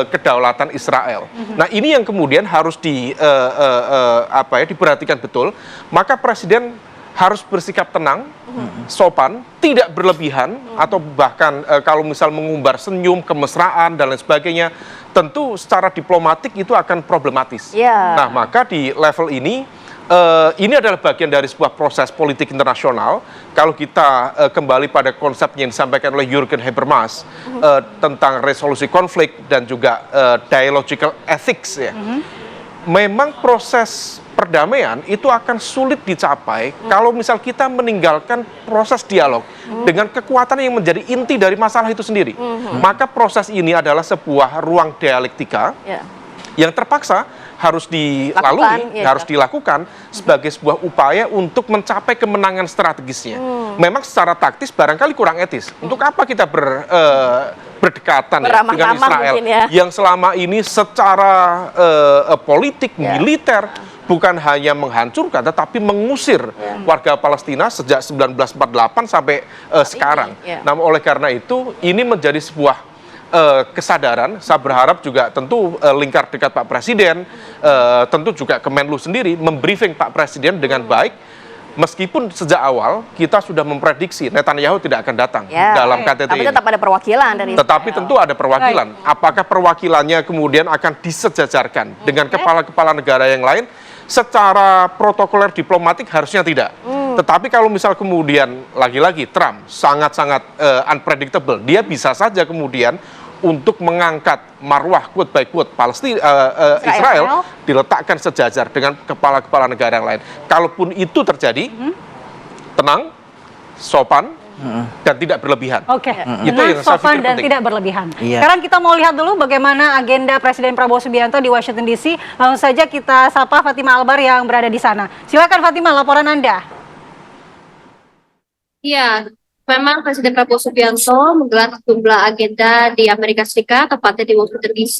kedaulatan Israel. Nah, ini yang kemudian harus diperhatikan betul. Maka Presiden harus bersikap tenang, sopan, tidak berlebihan, atau bahkan kalau misal mengumbar senyum, kemesraan, dan lain sebagainya, tentu secara diplomatik itu akan problematis. Nah, maka di level ini adalah bagian dari sebuah proses politik internasional. Kalau kita kembali pada konsep yang disampaikan oleh Jürgen Habermas tentang resolusi konflik dan juga dialogical ethics, ya, memang proses perdamaian itu akan sulit dicapai kalau misal kita meninggalkan proses dialog dengan kekuatan yang menjadi inti dari masalah itu sendiri. Maka proses ini adalah sebuah ruang dialektika yang terpaksa harus dilalui, harus dilakukan sebagai sebuah upaya untuk mencapai kemenangan strategisnya. Memang secara taktis barangkali kurang etis. Untuk apa kita berdekatan dengan Israel yang selama ini secara politik, militer, bukan hanya menghancurkan tetapi mengusir warga Palestina sejak 1948 sampai sekarang. Nah, oleh karena itu ini menjadi sebuah kesadaran. Saya berharap juga tentu lingkar dekat Pak Presiden, tentu juga Kemenlu sendiri membriefing Pak Presiden dengan baik, meskipun sejak awal kita sudah memprediksi Netanyahu tidak akan datang dalam KTT tapi ini. tetap ada perwakilan dari Tetapi tentu ada perwakilan. Apakah perwakilannya kemudian akan disejajarkan dengan kepala-kepala negara yang lain? Secara protokoler diplomatik harusnya tidak. Tetapi kalau misal kemudian lagi-lagi Trump sangat-sangat unpredictable, dia bisa saja kemudian untuk mengangkat marwah quote by quote Israel diletakkan sejajar dengan kepala-kepala negara yang lain. Kalaupun itu terjadi, tenang, sopan, dan tidak berlebihan. Itu yang sopan dan tidak berlebihan. Sekarang kita mau lihat dulu bagaimana agenda Presiden Prabowo Subianto di Washington DC. Langsung saja kita sapa Fatimah Albar yang berada di sana. Silakan Fatimah, laporan Anda. Ya, memang Presiden Prabowo Subianto menggelar sejumlah agenda di Amerika Serikat, tepatnya di Washington DC,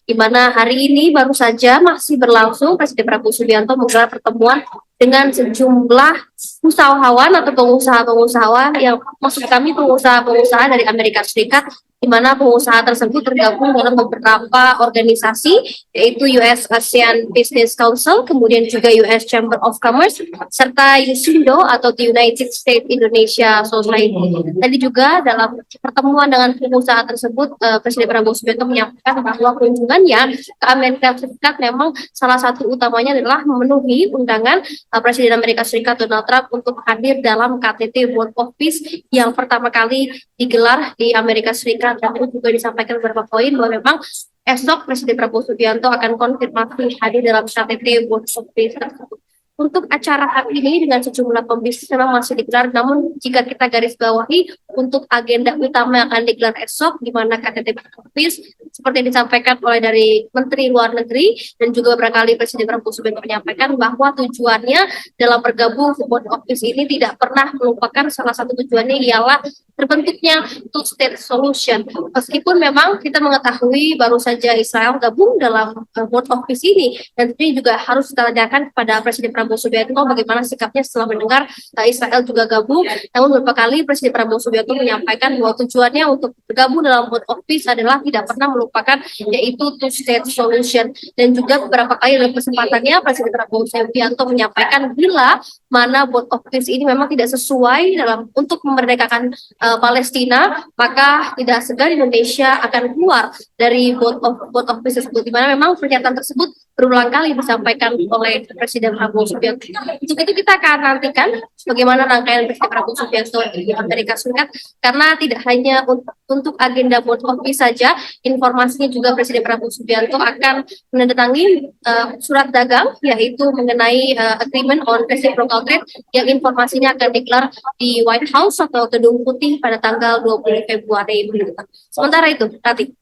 di mana hari ini baru saja masih berlangsung Presiden Prabowo Subianto menggelar pertemuan dengan sejumlah usahawan atau pengusaha-pengusaha yang maksud kami pengusaha-pengusaha dari Amerika Serikat, di mana pengusaha tersebut tergabung dalam beberapa organisasi, yaitu US ASEAN Business Council, kemudian juga US Chamber of Commerce, serta USINDO atau the United States Indonesia Society. Tadi juga dalam pertemuan dengan pengusaha tersebut, Presiden Prabowo Subianto menyampaikan bahwa kunjungannya ke Amerika Serikat memang salah satu utamanya adalah memenuhi undangan Presiden Amerika Serikat Donald Trump untuk hadir dalam KTT World of Peace yang pertama kali digelar di Amerika Serikat. Dan itu juga disampaikan beberapa poin bahwa memang esok Presiden Prabowo Subianto akan konfirmasi hadir dalam KTT World of Peace tersebut. Untuk acara hari ini dengan sejumlah pembisnis memang masih digelar, namun jika kita garis bawahi untuk agenda utama yang akan digelar esok, di mana KTT World of Peace seperti yang disampaikan oleh dari Menteri Luar Negeri dan juga beberapa kali Presiden Prabowo Subianto menyampaikan bahwa tujuannya dalam bergabung ke World of Peace ini tidak pernah melupakan salah satu tujuannya ialah terbentuknya two-state solution. Meskipun memang kita mengetahui baru saja Israel gabung dalam World of Peace ini, dan ini juga harus kita tanyakan kepada Presiden Prabowo Subianto bagaimana sikapnya setelah mendengar Israel juga gabung. Namun beberapa kali Presiden Prabowo Subianto menyampaikan bahwa tujuannya untuk bergabung dalam World of Peace adalah tidak pernah melupakan yaitu two-state solution. Dan juga beberapa kali dalam kesempatannya Presiden Prabowo Subianto menyampaikan bila mana World of Peace ini memang tidak sesuai dalam untuk memerdekakan Palestina, maka tidak segan Indonesia akan keluar dari World of Peace tersebut, di mana memang pernyataan tersebut berulang kali disampaikan oleh Presiden Prabowo Subianto. Untuk itu kita akan nantikan bagaimana rangkaian Presiden Prabowo Subianto di Amerika Serikat, karena tidak hanya untuk agenda World of Peace saja, informasinya juga Presiden Prabowo Subianto akan menandatangani surat dagang, yaitu mengenai agreement on reciprocal trade yang informasinya akan digelar di White House atau Gedung Putih pada tanggal 20 Februari mendatang. Sementara itu, Rati.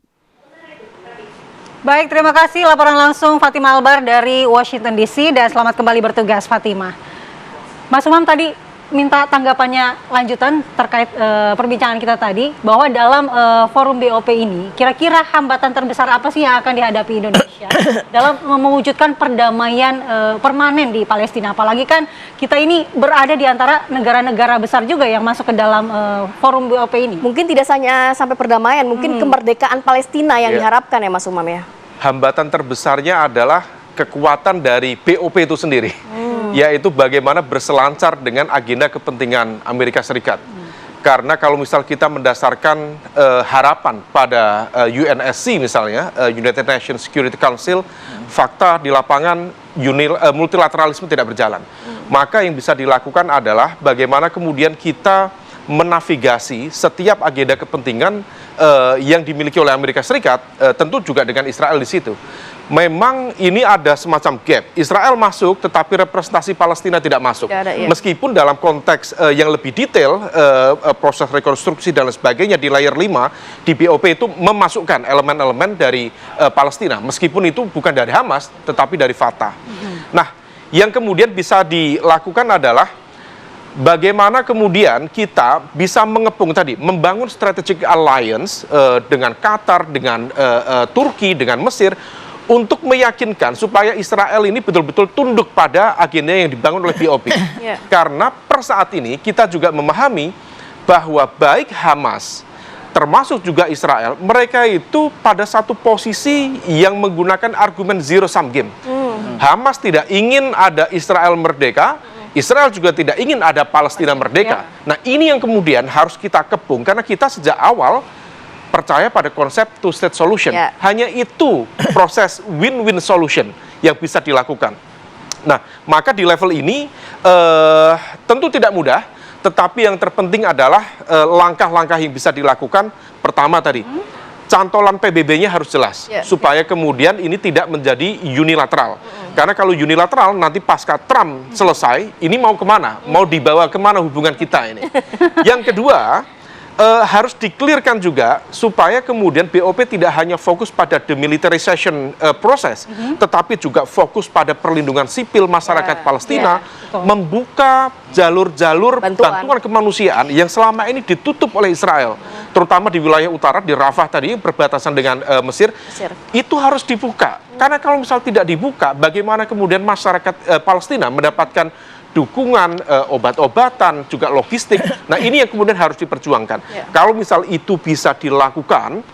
Baik, terima kasih laporan langsung Fatimah Albar dari Washington DC dan selamat kembali bertugas Fatimah. Mas Umam, tadi minta tanggapannya lanjutan terkait perbincangan kita tadi, bahwa dalam forum BOP ini kira-kira hambatan terbesar apa sih yang akan dihadapi Indonesia dalam mewujudkan perdamaian permanen di Palestina, apalagi kan kita ini berada di antara negara-negara besar juga yang masuk ke dalam forum BOP ini. Mungkin tidak hanya sampai perdamaian, mungkin kemerdekaan Palestina yang diharapkan ya Mas Umam ya. Hambatan terbesarnya adalah kekuatan dari BOP itu sendiri, yaitu bagaimana berselancar dengan agenda kepentingan Amerika Serikat. Karena kalau misal kita mendasarkan harapan pada UNSC misalnya, United Nations Security Council, fakta di lapangan multilateralisme tidak berjalan. Maka yang bisa dilakukan adalah bagaimana kemudian kita menavigasi setiap agenda kepentingan yang dimiliki oleh Amerika Serikat, tentu juga dengan Israel di situ. Memang ini ada semacam gap. Israel masuk, tetapi representasi Palestina tidak masuk. Meskipun dalam konteks yang lebih detail, proses rekonstruksi dan sebagainya di layer 5, di BOP itu memasukkan elemen-elemen dari Palestina. Meskipun itu bukan dari Hamas, tetapi dari Fatah. Nah, yang kemudian bisa dilakukan adalah bagaimana kemudian kita bisa mengepung tadi, membangun strategic alliance dengan Qatar, dengan Turki, dengan Mesir, untuk meyakinkan supaya Israel ini betul-betul tunduk pada agenda yang dibangun oleh BOP. Karena per saat ini kita juga memahami bahwa baik Hamas, termasuk juga Israel, mereka itu pada satu posisi yang menggunakan argumen zero-sum game. Hamas tidak ingin ada Israel merdeka, Israel juga tidak ingin ada Palestina merdeka. Nah, ini yang kemudian harus kita kepung, karena kita sejak awal percaya pada konsep two-state solution. Hanya itu proses win-win solution yang bisa dilakukan. Nah, maka di level ini tentu tidak mudah, tetapi yang terpenting adalah langkah-langkah yang bisa dilakukan. Pertama tadi, cantolan PBB-nya harus jelas, supaya kemudian ini tidak menjadi unilateral. Karena kalau unilateral, nanti pasca Trump selesai, ini mau kemana? Mau dibawa kemana hubungan kita ini? Yang kedua, harus di-clearkan juga supaya kemudian BOP tidak hanya fokus pada demilitarization proses, tetapi juga fokus pada perlindungan sipil masyarakat Palestina, membuka jalur-jalur bantuan kemanusiaan yang selama ini ditutup oleh Israel, terutama di wilayah utara, di Rafah tadi, berbatasan dengan Mesir, itu harus dibuka. Karena kalau misal tidak dibuka, bagaimana kemudian masyarakat Palestina mendapatkan dukungan, obat-obatan, juga logistik. Nah, ini yang kemudian harus diperjuangkan. Kalau misal itu bisa dilakukan,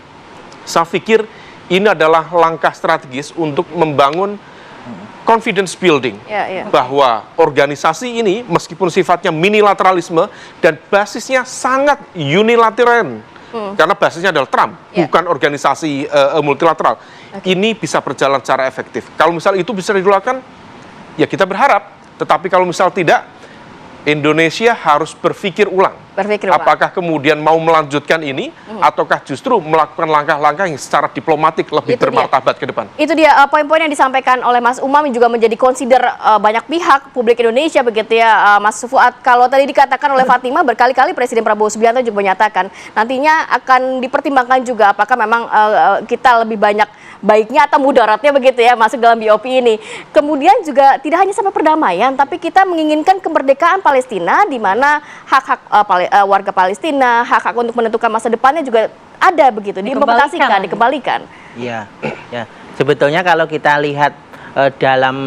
saya pikir ini adalah langkah strategis untuk membangun confidence building. Bahwa organisasi ini, meskipun sifatnya minilateralisme, dan basisnya sangat unilateral. Karena basisnya adalah Trump, bukan organisasi multilateral. Ini bisa berjalan secara efektif. Kalau misal itu bisa dilakukan, ya kita berharap. Tetapi kalau misal tidak, Indonesia harus berpikir ulang. Apakah kemudian mau melanjutkan ini, ataukah justru melakukan langkah-langkah yang secara diplomatik lebih bermartabat ke depan? Itu dia poin-poin yang disampaikan oleh Mas Umam, yang juga menjadi consider banyak pihak publik Indonesia begitu ya, Mas Fuad. Kalau tadi dikatakan oleh Fatima, berkali-kali Presiden Prabowo Subianto juga menyatakan nantinya akan dipertimbangkan juga apakah memang kita lebih banyak baiknya atau mudaratnya begitu ya masuk dalam BOP ini. Kemudian juga tidak hanya sampai perdamaian, tapi kita menginginkan kemerdekaan Palestina, di mana hak-hak warga Palestina, hak-hak untuk menentukan masa depannya juga ada begitu, diimplementasikan, dikembalikan. Iya, ya. Sebetulnya kalau kita lihat dalam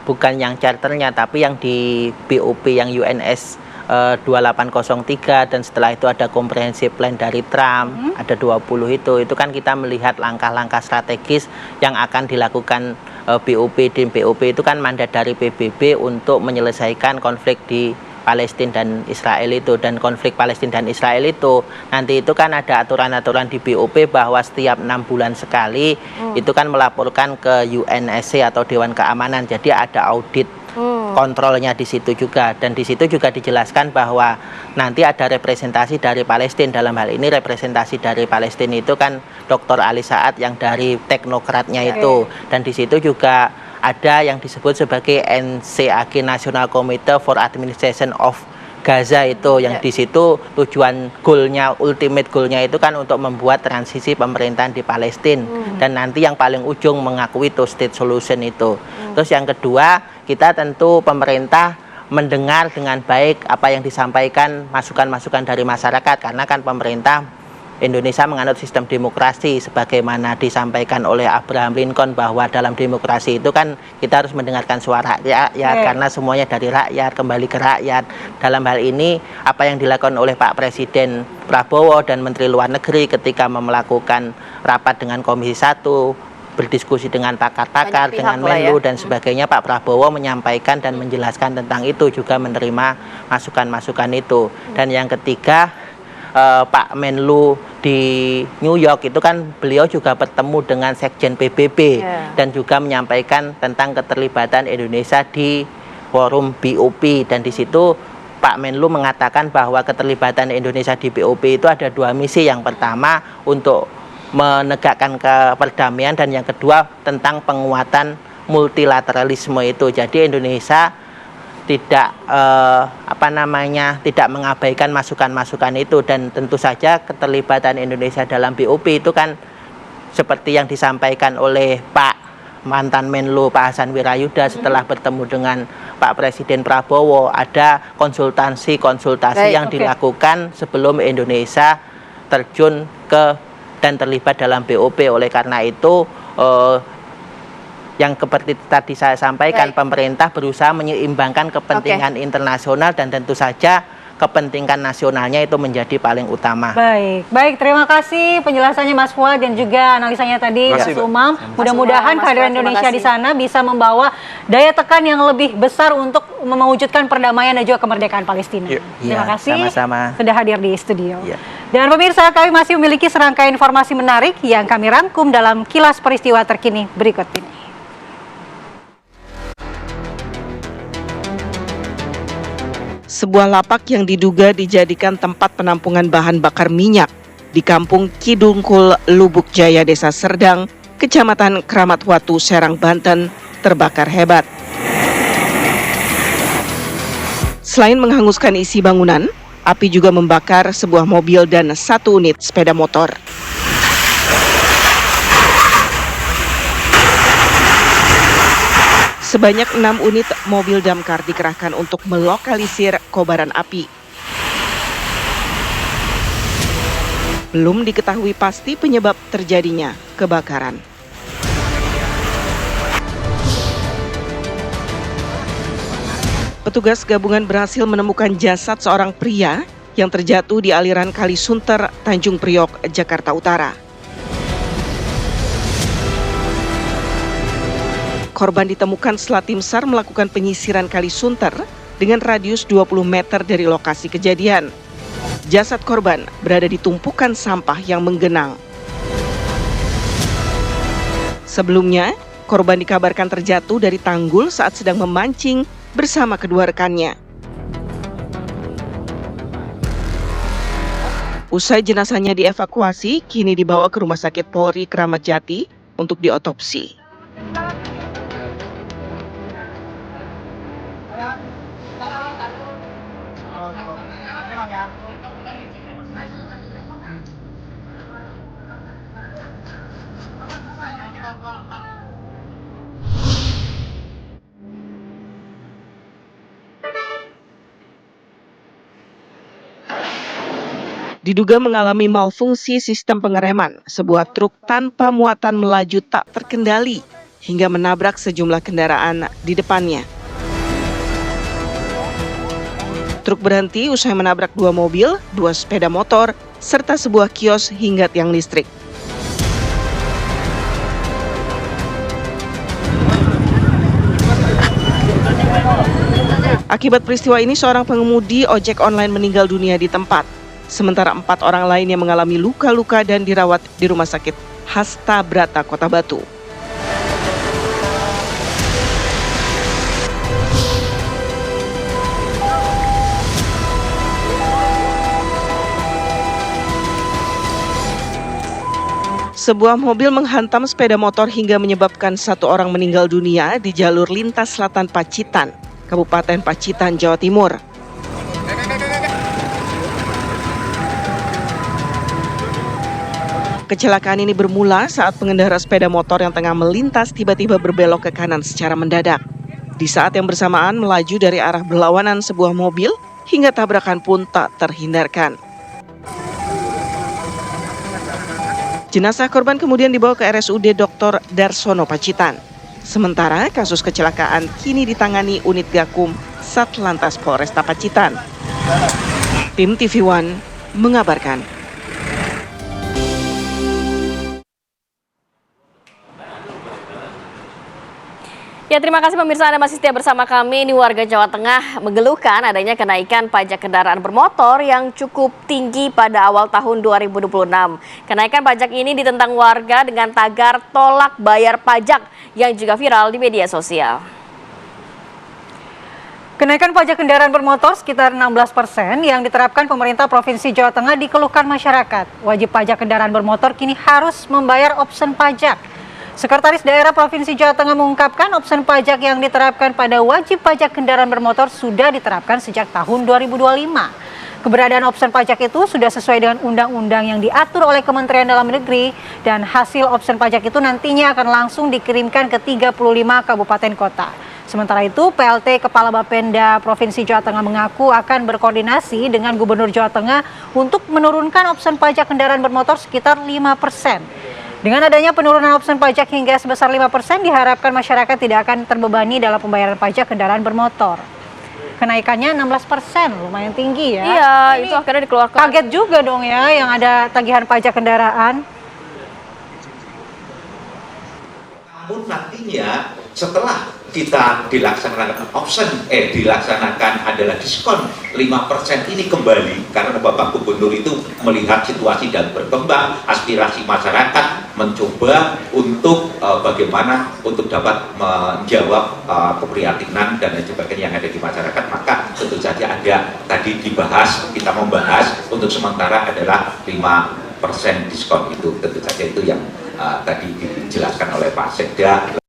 bukan yang charternya, tapi yang di BOP yang UNS 2803, dan setelah itu ada comprehensive plan dari Trump, ada 20 itu kan kita melihat langkah-langkah strategis yang akan dilakukan BOP. Dan BOP itu kan mandat dari PBB untuk menyelesaikan konflik di Palestina dan Israel itu, dan konflik Palestina dan Israel itu nanti itu kan ada aturan-aturan di BOP bahwa setiap 6 bulan sekali itu kan melaporkan ke UNSC atau Dewan Keamanan, jadi ada audit kontrolnya di situ juga, dan di situ juga dijelaskan bahwa nanti ada representasi dari Palestina. Dalam hal ini representasi dari Palestina itu kan Dr. Ali Saad yang dari teknokratnya itu, dan di situ juga ada yang disebut sebagai NCAG, National Committee for Administration of Gaza itu, yang di situ tujuan goalnya, ultimate goalnya itu kan untuk membuat transisi pemerintahan di Palestina, dan nanti yang paling ujung mengakui two state solution itu. Terus yang kedua, kita tentu pemerintah mendengar dengan baik apa yang disampaikan masukan-masukan dari masyarakat, karena kan pemerintah Indonesia menganut sistem demokrasi sebagaimana disampaikan oleh Abraham Lincoln bahwa dalam demokrasi itu kan kita harus mendengarkan suara rakyat karena semuanya dari rakyat, kembali ke rakyat. Dalam hal ini apa yang dilakukan oleh Pak Presiden Prabowo dan Menteri Luar Negeri ketika melakukan rapat dengan Komisi 1, berdiskusi dengan pakar-pakar, dengan Menlu dan sebagainya, Pak Prabowo menyampaikan dan menjelaskan tentang itu, juga menerima masukan-masukan itu. Dan yang ketiga, Pak Menlu di New York itu kan beliau juga bertemu dengan Sekjen PBB dan juga menyampaikan tentang keterlibatan Indonesia di forum BOP, dan di situ Pak Menlu mengatakan bahwa keterlibatan Indonesia di BOP itu ada dua misi. Yang pertama untuk menegakkan perdamaian dan yang kedua tentang penguatan multilateralisme itu. Jadi Indonesia tidak tidak mengabaikan masukan-masukan itu, dan tentu saja keterlibatan Indonesia dalam BOP itu kan seperti yang disampaikan oleh Pak mantan Menlu Pak Hasan Wirayuda setelah bertemu dengan Pak Presiden Prabowo, ada konsultasi yang dilakukan sebelum Indonesia terjun ke dan terlibat dalam BOP. Oleh karena itu yang seperti tadi saya sampaikan, pemerintah berusaha menyeimbangkan kepentingan internasional dan tentu saja kepentingan nasionalnya itu menjadi paling utama. Baik, terima kasih penjelasannya Mas Fuad dan juga analisanya tadi Mas Umam. Mudah-mudahan kehadiran Indonesia di sana bisa membawa daya tekan yang lebih besar untuk mewujudkan perdamaian dan juga kemerdekaan Palestina. Terima kasih sama-sama sudah hadir di studio. Dan pemirsa, kami masih memiliki serangkaian informasi menarik yang kami rangkum dalam kilas peristiwa terkini berikut ini. Sebuah lapak yang diduga dijadikan tempat penampungan bahan bakar minyak di Kampung Kidungkul, Lubuk Jaya, Desa Serdang, Kecamatan Kramat Watu, Serang, Banten, terbakar hebat. Selain menghanguskan isi bangunan, api juga membakar sebuah mobil dan 1 unit sepeda motor. Sebanyak 6 unit mobil damkar dikerahkan untuk melokalisir kobaran api. Belum diketahui pasti penyebab terjadinya kebakaran. Petugas gabungan berhasil menemukan jasad seorang pria yang terjatuh di aliran Kali Sunter, Tanjung Priok, Jakarta Utara. Korban ditemukan setelah tim SAR melakukan penyisiran Kali Sunter dengan radius 20 meter dari lokasi kejadian. Jasad korban berada di tumpukan sampah yang menggenang. Sebelumnya, korban dikabarkan terjatuh dari tanggul saat sedang memancing bersama kedua rekannya. Usai jenazahnya dievakuasi, kini dibawa ke Rumah Sakit Polri Kramat Jati untuk diotopsi. Diduga mengalami malfungsi sistem pengereman, sebuah truk tanpa muatan melaju tak terkendali hingga menabrak sejumlah kendaraan di depannya. Truk berhenti usai menabrak 2 mobil, 2 sepeda motor, serta sebuah kios hingga tiang listrik. Akibat peristiwa ini, seorang pengemudi ojek online meninggal dunia di tempat. Sementara 4 orang lain yang mengalami luka-luka dan dirawat di Rumah Sakit Hasta Brata, Kota Batu. Sebuah mobil menghantam sepeda motor hingga menyebabkan 1 orang meninggal dunia di jalur lintas selatan Pacitan, Kabupaten Pacitan, Jawa Timur. Kecelakaan ini bermula saat pengendara sepeda motor yang tengah melintas tiba-tiba berbelok ke kanan secara mendadak. Di saat yang bersamaan melaju dari arah berlawanan sebuah mobil hingga tabrakan pun tak terhindarkan. Jenazah korban kemudian dibawa ke RSUD Dr. Darsono Pacitan. Sementara kasus kecelakaan kini ditangani unit Gakum Satlantas Polresta Pacitan. Tim TV One mengabarkan. Ya, terima kasih pemirsa, Anda masih setia bersama kami. Ini warga Jawa Tengah mengeluhkan adanya kenaikan pajak kendaraan bermotor yang cukup tinggi pada awal tahun 2026. Kenaikan pajak ini ditentang warga dengan tagar tolak bayar pajak yang juga viral di media sosial. Kenaikan pajak kendaraan bermotor sekitar 16% yang diterapkan pemerintah Provinsi Jawa Tengah dikeluhkan masyarakat. Wajib pajak kendaraan bermotor kini harus membayar opsen pajak. Sekretaris Daerah Provinsi Jawa Tengah mengungkapkan opsen pajak yang diterapkan pada wajib pajak kendaraan bermotor sudah diterapkan sejak tahun 2025. Keberadaan opsen pajak itu sudah sesuai dengan undang-undang yang diatur oleh Kementerian Dalam Negeri dan hasil opsen pajak itu nantinya akan langsung dikirimkan ke 35 kabupaten kota. Sementara itu, PLT Kepala Bapenda Provinsi Jawa Tengah mengaku akan berkoordinasi dengan Gubernur Jawa Tengah untuk menurunkan opsen pajak kendaraan bermotor sekitar 5%. Dengan adanya penurunan opsen pajak hingga sebesar 5%, diharapkan masyarakat tidak akan terbebani dalam pembayaran pajak kendaraan bermotor. Kenaikannya 16%, lumayan tinggi ya. Iya, ini itu akhirnya dikeluarkan. Kaget juga dong ya yang ada tagihan pajak kendaraan. Namun nantinya setelah kita dilaksanakan dilaksanakan adalah diskon 5% ini kembali, karena Bapak Gubernur itu melihat situasi dan berkembang aspirasi masyarakat, mencoba untuk bagaimana untuk dapat menjawab keprihatinan dan sebagainya yang ada di masyarakat. Maka tentu saja ada tadi dibahas, kita membahas untuk sementara adalah 5% diskon itu, tentu saja itu yang tadi dijelaskan oleh Pak Sekda.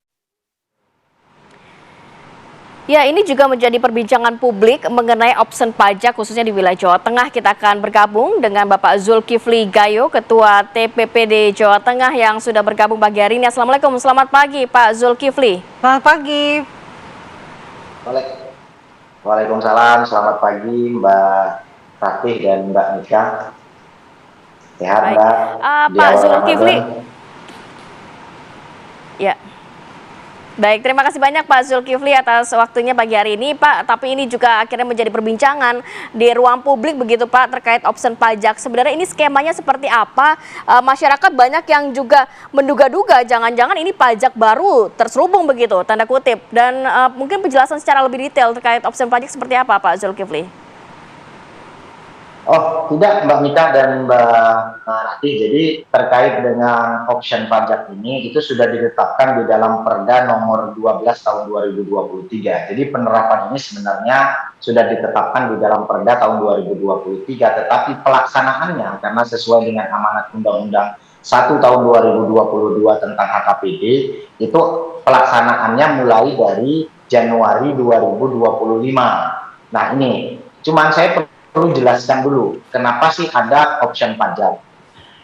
Ya, ini juga menjadi perbincangan publik mengenai opsen pajak khususnya di wilayah Jawa Tengah. Kita akan bergabung dengan Bapak Zulkifli Gayo, Ketua TPPD Jawa Tengah yang sudah bergabung pagi hari ini. Assalamualaikum, selamat pagi Pak Zulkifli. Selamat pagi. Waalaikumsalam, selamat pagi Mbak Ratih dan Mbak Nika. Sehat Mbak. Pak Zulkifli. Ya. Baik, terima kasih banyak Pak Zulkifli atas waktunya pagi hari ini Pak. Tapi ini juga akhirnya menjadi perbincangan di ruang publik begitu Pak terkait opsen pajak. Sebenarnya ini skemanya seperti apa? Masyarakat banyak yang juga menduga-duga jangan-jangan ini pajak baru terselubung begitu, tanda kutip. Dan mungkin penjelasan secara lebih detail terkait opsen pajak seperti apa Pak Zulkifli? Oh, tidak Mbak Mika dan Mbak Ratih. Jadi terkait dengan option pajak ini itu sudah ditetapkan di dalam Perda nomor 12 tahun 2023. Jadi penerapan ini sebenarnya sudah ditetapkan di dalam Perda tahun 2023, tetapi pelaksanaannya karena sesuai dengan amanat Undang-Undang 1 tahun 2022 tentang HKPD, itu pelaksanaannya mulai dari Januari 2025. Nah, ini cuman saya perlu jelaskan dulu kenapa sih ada option pajak.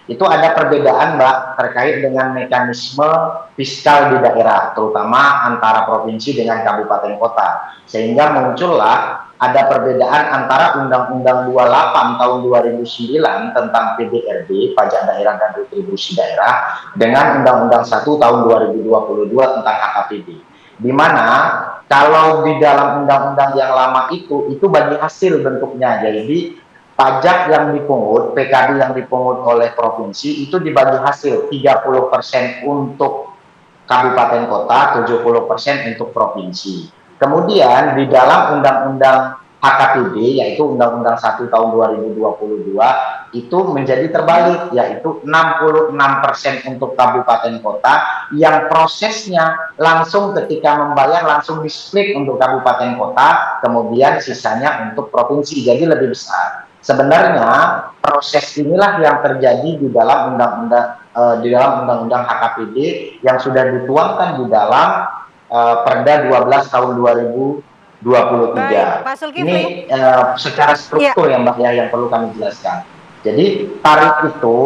Itu ada perbedaan Mbak terkait dengan mekanisme fiskal di daerah, terutama antara provinsi dengan kabupaten kota, sehingga muncullah ada perbedaan antara Undang-Undang 28 tahun 2009 tentang PDRB, pajak daerah dan retribusi daerah, dengan Undang-Undang 1 tahun 2022 tentang HKPD. Di mana kalau di dalam undang-undang yang lama itu bagi hasil bentuknya. Jadi pajak yang dipungut, PKD yang dipungut oleh provinsi itu dibagi hasil 30% untuk kabupaten kota, 70% untuk provinsi. Kemudian di dalam undang-undang HKPD yaitu Undang-Undang 1 tahun 2022 itu menjadi terbalik, yaitu 66% untuk kabupaten kota yang prosesnya langsung ketika membayar langsung di-split untuk kabupaten kota, kemudian sisanya untuk provinsi, jadi lebih besar. Sebenarnya proses inilah yang terjadi di dalam undang-undang HKPD yang sudah dituangkan di dalam Perda 12 tahun 2023. Baik, ini secara struktur ya Mbak ya yang perlu kami jelaskan. Jadi tarif itu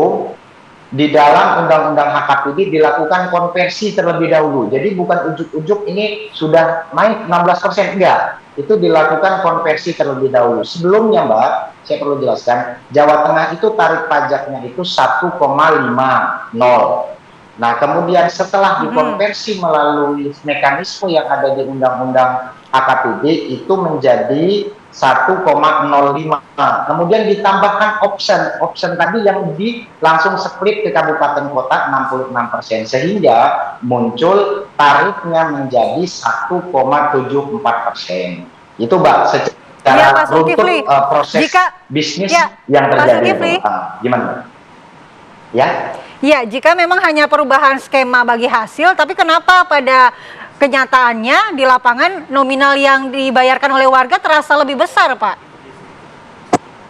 di dalam Undang-Undang HKPD dilakukan konversi terlebih dahulu. Jadi bukan ujuk-ujuk ini sudah naik 16%, enggak. Itu dilakukan konversi terlebih dahulu. Sebelumnya Mbak, saya perlu jelaskan, Jawa Tengah itu tarif pajaknya itu 1,50. Nah, kemudian setelah dikonversi melalui mekanisme yang ada di Undang-Undang HKPD itu menjadi 1,05. Kemudian ditambahkan option tadi yang langsung split ke kabupaten kota 66%, sehingga muncul tarifnya menjadi 1,74%. Itu Mbak secara runtut proses bisnis yang terjadi. Gimana? Ya? Ya, jika memang hanya perubahan skema bagi hasil, tapi kenapa pada kenyataannya di lapangan nominal yang dibayarkan oleh warga terasa lebih besar, Pak?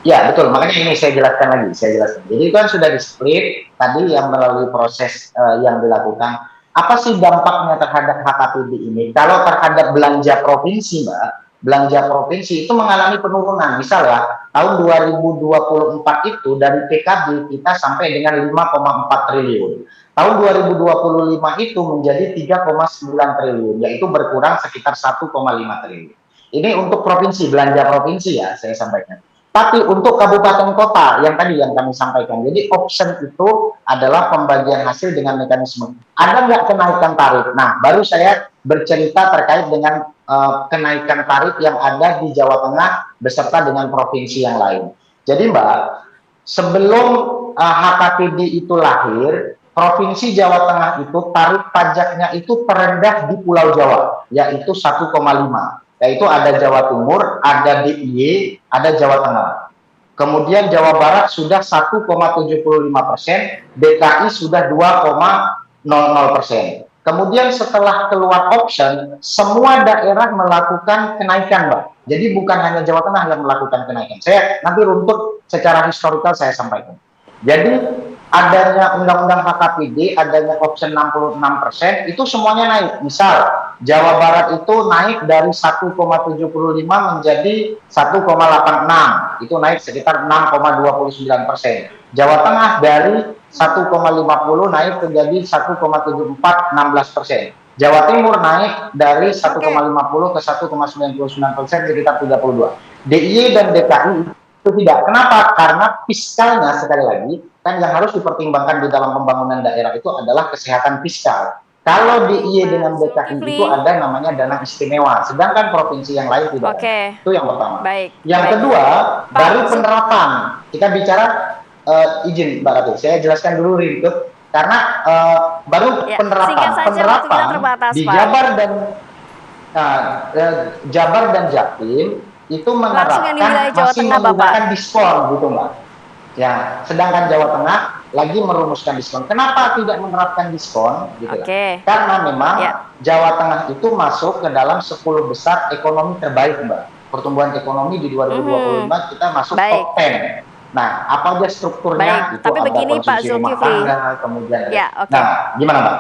Ya, betul. Makanya ini saya jelaskan lagi. Jadi itu kan sudah di-split tadi yang melalui proses yang dilakukan. Apa sih dampaknya terhadap HKPD ini? Kalau terhadap belanja provinsi, Mbak, belanja provinsi itu mengalami penurunan. Misal ya, tahun 2024 itu dari PKB kita sampai dengan 5,4 triliun. Tahun 2025 itu menjadi 3,9 triliun, yaitu berkurang sekitar 1,5 triliun. Ini untuk provinsi, belanja provinsi ya, saya sampaikan. Tapi untuk kabupaten kota, yang tadi yang kami sampaikan, jadi option itu adalah pembagian hasil dengan mekanisme. Ada nggak kenaikan tarif? Nah, baru saya bercerita terkait dengan kenaikan tarif yang ada di Jawa Tengah beserta dengan provinsi yang lain. Jadi Mbak, sebelum HKPD itu lahir, Provinsi Jawa Tengah itu tarif pajaknya itu terendah di Pulau Jawa, yaitu 1,5. Yaitu ada Jawa Timur, ada DIY, ada Jawa Tengah. Kemudian Jawa Barat sudah 1,75%, DKI sudah 2,00%. Kemudian setelah keluar option, semua daerah melakukan kenaikan, Mbak. Jadi bukan hanya Jawa Tengah yang melakukan kenaikan. Saya nanti runtut secara historikal saya sampaikan. Jadi adanya Undang-Undang HKPD, adanya option 66%, itu semuanya naik. Misal, Jawa Barat itu naik dari 1,75 menjadi 1,86. Itu naik sekitar 6,29%. Jawa Tengah dari 1,50 naik menjadi 1,74, 16%. Jawa Timur naik dari 1,50 ke 1,99%, sekitar 32. DIY dan DKI itu tidak. Kenapa? Karena fiskalnya, sekali lagi, kan yang harus dipertimbangkan di dalam pembangunan daerah itu adalah kesehatan fiskal. Kalau DIY dengan DKI itu ada namanya dana istimewa, sedangkan provinsi yang lain tidak. Itu yang pertama. Yang kedua, baru penerapan. Kita bicara izin Mbak Ratu, saya jelaskan dulu ringkut, karena baru penerapan di Jabar dan Jatim itu menerapkan masih menggunakan diskon gitu Mbak. Ya, sedangkan Jawa Tengah lagi merumuskan diskon. Kenapa tidak menerapkan diskon? Gitu Karena memang Jawa Tengah itu masuk ke dalam 10 besar ekonomi terbaik Mbak. Pertumbuhan ekonomi di 2025 kita masuk top 10. Nah, apa aja strukturnya? Itu tapi ada begini Pak Zulkifli. Kemudian nah, gimana Mbak?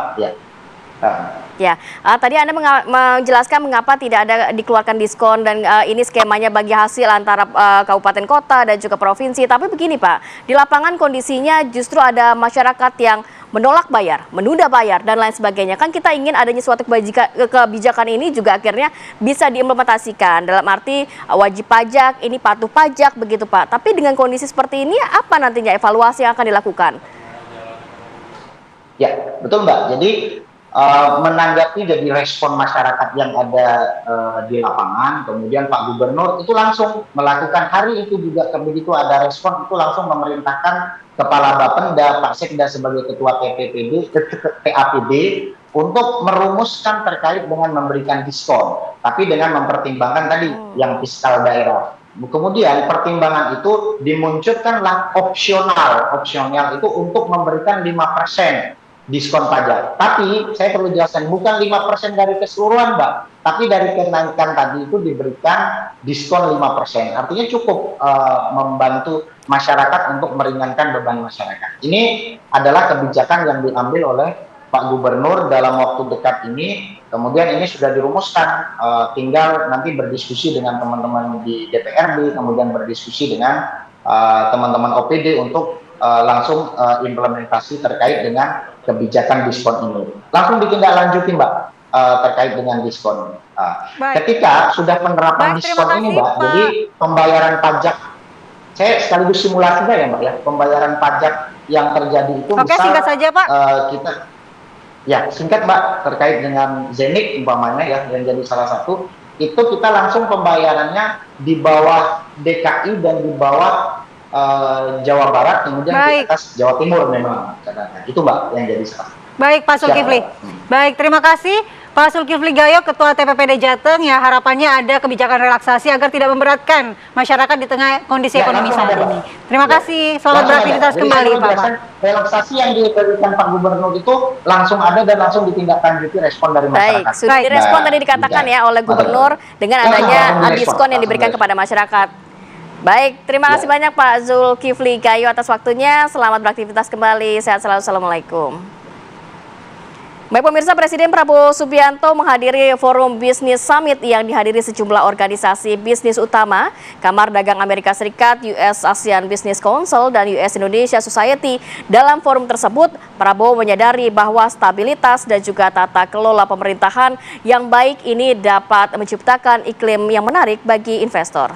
Tadi Anda menjelaskan mengapa tidak ada dikeluarkan diskon dan ini skemanya bagi hasil antara kabupaten kota dan juga provinsi. Tapi begini Pak, di lapangan kondisinya justru ada masyarakat yang menolak bayar, menunda bayar dan lain sebagainya. Kan kita ingin adanya suatu kebijakan ini juga akhirnya bisa diimplementasikan dalam arti wajib pajak, ini patuh pajak begitu Pak. Tapi dengan kondisi seperti ini apa nantinya evaluasi yang akan dilakukan? Ya, betul Mbak. Jadi menanggapi dari respon masyarakat yang ada di lapangan, kemudian Pak Gubernur itu langsung melakukan hari itu juga begitu ada respon itu langsung memerintahkan Kepala Bapenda, Pak Sekda sebagai Ketua TAPD untuk merumuskan terkait dengan memberikan diskon, tapi dengan mempertimbangkan tadi yang fiskal daerah. Kemudian pertimbangan itu dimunculkanlah opsional itu untuk memberikan 5% diskon pajak. Tapi saya perlu jelaskan bukan 5% dari keseluruhan Mbak, tapi dari kenaikan tadi itu diberikan diskon 5%. Artinya cukup membantu masyarakat untuk meringankan beban masyarakat. Ini adalah kebijakan yang diambil oleh Pak Gubernur dalam waktu dekat ini. Kemudian ini sudah dirumuskan, tinggal nanti berdiskusi dengan teman-teman di DPRD, kemudian berdiskusi dengan teman-teman OPD untuk langsung implementasi terkait dengan kebijakan diskon ini. Langsung ditindaklanjuti Mbak terkait dengan diskon. Ketika sudah penerapan diskon ini Mbak, jadi pembayaran pajak, saya sekaligus simulasinya ya Mbak ya, pembayaran pajak yang terjadi itu misal singkat saja Pak. Kita ya singkat Mbak, terkait dengan Zenit umpamanya ya yang jadi salah satu, itu kita langsung pembayarannya di bawah DKI dan di bawah Jawa Barat, kemudian di atas Jawa Timur memang. Itu Mbak yang jadi salah. Baik Pak Zulkifli. Baik, terima kasih Pak Zulkifli Gayo, Ketua TPPD Jateng. Ya, harapannya ada kebijakan relaksasi agar tidak memberatkan masyarakat di tengah kondisi ekonomi saat ini. Terima kasih, selamat beraktivitas kembali Pak. Relaksasi yang diberikan Pak Gubernur itu langsung ada dan langsung ditindaklanjuti respon dari masyarakat. Baik, sudah direspon tadi dikatakan ya oleh Gubernur dengan adanya diskon yang diberikan kepada masyarakat. Baik, terima kasih banyak Pak Zulkifli Gayo atas waktunya. Selamat beraktivitas kembali. Sehat selalu. Assalamualaikum. Baik pemirsa, Presiden Prabowo Subianto menghadiri Forum Business Summit yang dihadiri sejumlah organisasi bisnis utama, Kamar Dagang Amerika Serikat, US ASEAN Business Council, dan US Indonesia Society. Dalam forum tersebut, Prabowo menyadari bahwa stabilitas dan juga tata kelola pemerintahan yang baik ini dapat menciptakan iklim yang menarik bagi investor.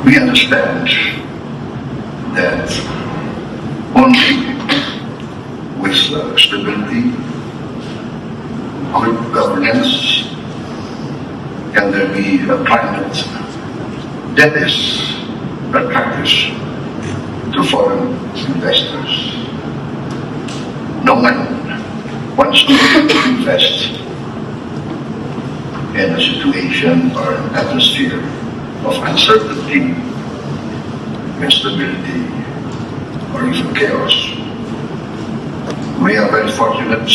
We understand that only with stability, good governance, can there be a climate that is attractive to foreign investors. No one wants to invest in a situation or an atmosphere of uncertainty, instability, or even chaos. We are very fortunate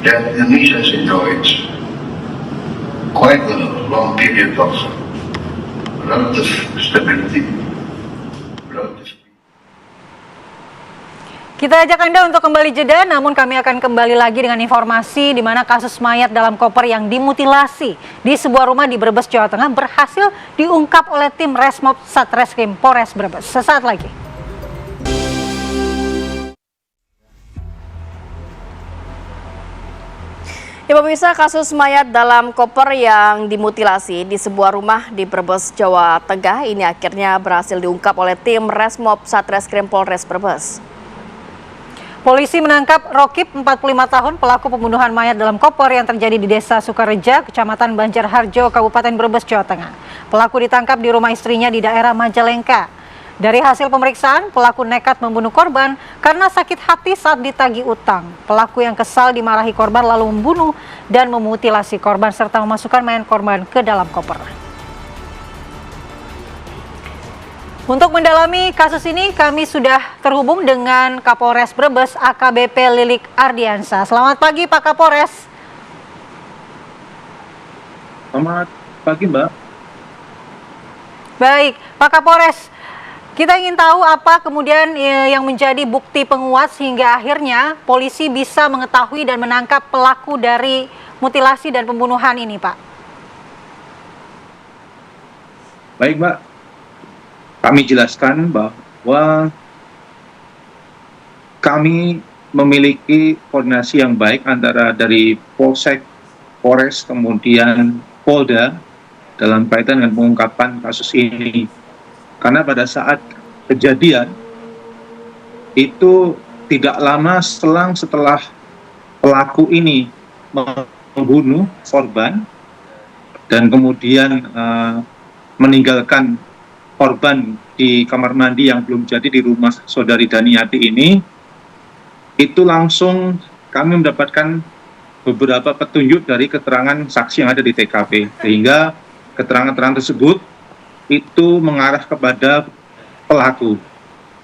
that Indonesia has enjoyed quite a long period of relative stability. Kita ajak Anda untuk kembali jeda, namun kami akan kembali lagi dengan informasi di mana kasus mayat dalam koper yang dimutilasi di sebuah rumah di Brebes, Jawa Tengah berhasil diungkap oleh tim Resmob Satreskrim Polres Brebes. Sesaat lagi. Ya pemirsa, kasus mayat dalam koper yang dimutilasi di sebuah rumah di Brebes, Jawa Tengah ini akhirnya berhasil diungkap oleh tim Resmob Satreskrim Polres Brebes. Polisi menangkap Rokib, 45 tahun, pelaku pembunuhan mayat dalam koper yang terjadi di Desa Sukareja, Kecamatan Banjarharjo, Kabupaten Brebes, Jawa Tengah. Pelaku ditangkap di rumah istrinya di daerah Majalengka. Dari hasil pemeriksaan, pelaku nekat membunuh korban karena sakit hati saat ditagih utang. Pelaku yang kesal dimarahi korban lalu membunuh dan memutilasi korban serta memasukkan mayat korban ke dalam koper. Untuk mendalami kasus ini, kami sudah terhubung dengan Kapolres Brebes AKBP Lilik Ardiansa. Selamat pagi Pak Kapolres. Selamat pagi Mbak. Baik, Pak Kapolres, kita ingin tahu apa kemudian yang menjadi bukti penguat sehingga akhirnya polisi bisa mengetahui dan menangkap pelaku dari mutilasi dan pembunuhan ini, Pak. Baik Mbak. Kami jelaskan bahwa kami memiliki koordinasi yang baik antara dari Polsek, Polres, kemudian Polda dalam kaitan dengan pengungkapan kasus ini. Karena pada saat kejadian itu tidak lama setelah pelaku ini membunuh korban dan kemudian meninggalkan korban di kamar mandi yang belum jadi di rumah saudari Daniati ini, itu langsung kami mendapatkan beberapa petunjuk dari keterangan saksi yang ada di TKP, sehingga keterangan-keterangan tersebut itu mengarah kepada pelaku.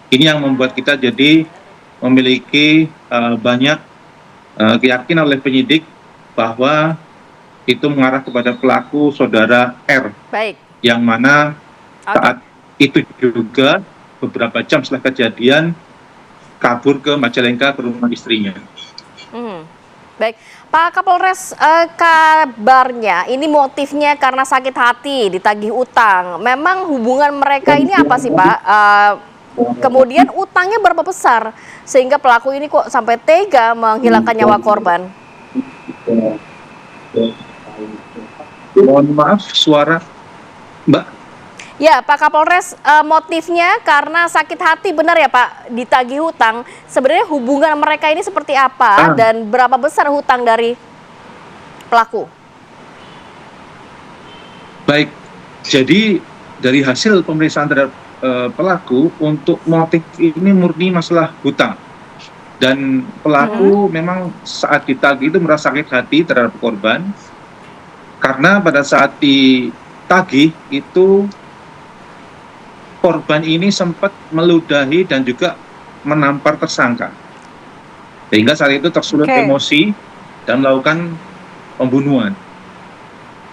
Ini yang membuat kita jadi memiliki banyak keyakinan oleh penyidik bahwa itu mengarah kepada pelaku saudara R. Baik. Yang mana saat itu juga beberapa jam setelah kejadian kabur ke Majalengka ke rumah istrinya. Baik, Pak Kapolres, kabarnya ini motifnya karena sakit hati, ditagih utang. Memang hubungan mereka ini apa sih, Pak? Kemudian utangnya berapa besar sehingga pelaku ini kok sampai tega menghilangkan nyawa korban? Mohon maaf, suara Mbak. Ya, Pak Kapolres, motifnya karena sakit hati, benar ya Pak, ditagih hutang. Sebenarnya hubungan mereka ini seperti apa dan berapa besar hutang dari pelaku? Baik, jadi dari hasil pemeriksaan terhadap pelaku, untuk motif ini murni masalah hutang. Dan pelaku memang saat ditagih itu merasa sakit hati terhadap korban, karena pada saat ditagih itu korban ini sempat meludahi dan juga menampar tersangka, sehingga saat itu tersulut emosi dan melakukan pembunuhan.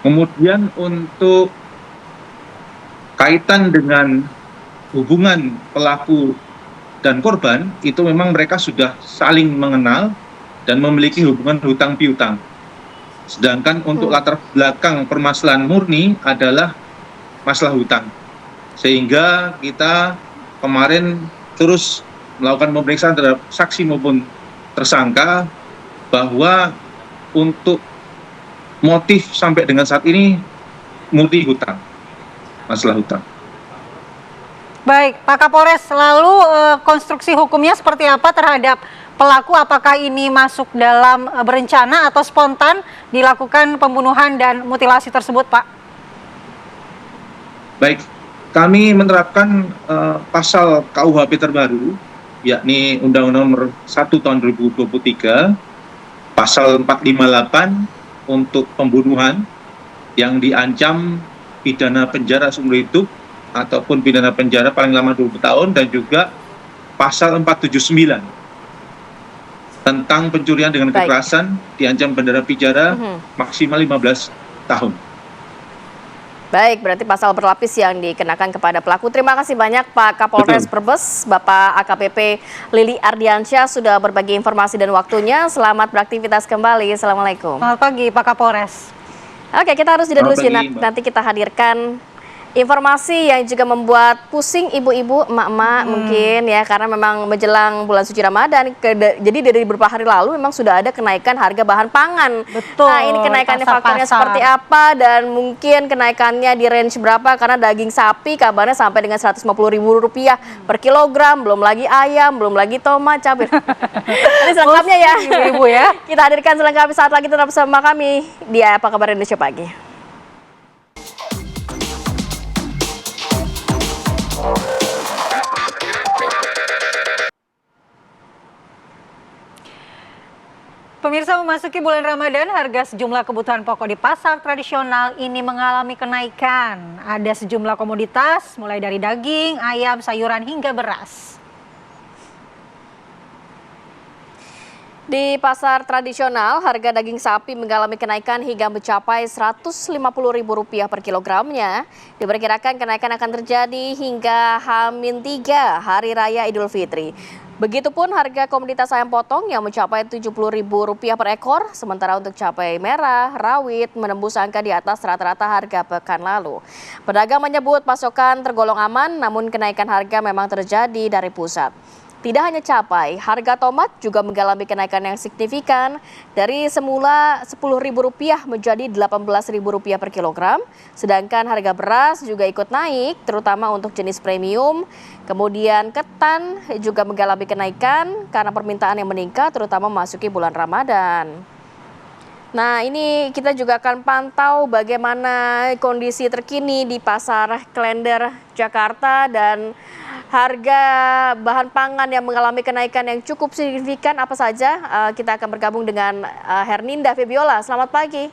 Kemudian untuk kaitan dengan hubungan pelaku dan korban, itu memang mereka sudah saling mengenal dan memiliki hubungan hutang piutang. Sedangkan untuk latar belakang permasalahan murni adalah masalah hutang. Sehingga kita kemarin terus melakukan pemeriksaan terhadap saksi maupun tersangka, bahwa untuk motif sampai dengan saat ini murni hutang, masalah hutang. Baik, Pak Kapolres, lalu konstruksi hukumnya seperti apa terhadap pelaku? Apakah ini masuk dalam berencana atau spontan dilakukan pembunuhan dan mutilasi tersebut, Pak? Baik, kami menerapkan pasal KUHP terbaru, yakni Undang-Undang Nomor 1 Tahun 2023, pasal 458 untuk pembunuhan yang diancam pidana penjara seumur hidup ataupun pidana penjara paling lama 20 tahun, dan juga pasal 479 tentang pencurian dengan kekerasan diancam pidana penjara maksimal 15 tahun. Baik, berarti pasal berlapis yang dikenakan kepada pelaku. Terima kasih banyak Pak Kapolres Brebes, Bapak AKBP Lili Ardiansyah sudah berbagi informasi dan waktunya. Selamat beraktivitas kembali. Assalamualaikum. Selamat pagi Pak Kapolres. Oke, kita harus jeda dulu sih. Nanti kita hadirkan informasi yang juga membuat pusing ibu-ibu, emak-emak mungkin ya, karena memang menjelang bulan suci Ramadan. Jadi dari beberapa hari lalu memang sudah ada kenaikan harga bahan pangan. Betul. Nah, ini kenaikannya faktornya seperti apa dan mungkin kenaikannya di range berapa, karena daging sapi kabarnya sampai dengan Rp150.000 per kilogram, belum lagi ayam, belum lagi tomat, cabai. Ini selengkapnya ya. Ibu ya. Kita hadirkan selengkapnya saat lagi, tetap bersama kami di Apa Kabar Indonesia Pagi. Pemirsa, memasuki bulan Ramadan, harga sejumlah kebutuhan pokok di pasar tradisional ini mengalami kenaikan. Ada sejumlah komoditas, mulai dari daging, ayam, sayuran, hingga beras. Di pasar tradisional, harga daging sapi mengalami kenaikan hingga mencapai Rp150.000 per kilogramnya. Diperkirakan kenaikan akan terjadi hingga H-3 Hari Raya Idul Fitri. Begitupun harga komoditas ayam potong yang mencapai Rp70.000 per ekor, sementara untuk cabai merah, rawit menembus angka di atas rata-rata harga pekan lalu. Pedagang menyebut pasokan tergolong aman, namun kenaikan harga memang terjadi dari pusat. Tidak hanya cabai, harga tomat juga mengalami kenaikan yang signifikan dari semula Rp10.000 menjadi Rp18.000 per kilogram. Sedangkan harga beras juga ikut naik, terutama untuk jenis premium. Kemudian ketan juga mengalami kenaikan karena permintaan yang meningkat, terutama memasuki bulan Ramadan. Nah, ini kita juga akan pantau bagaimana kondisi terkini di Pasar Klender Jakarta dan harga bahan pangan yang mengalami kenaikan yang cukup signifikan apa saja. Kita akan bergabung dengan Herninda Febiola. Selamat pagi.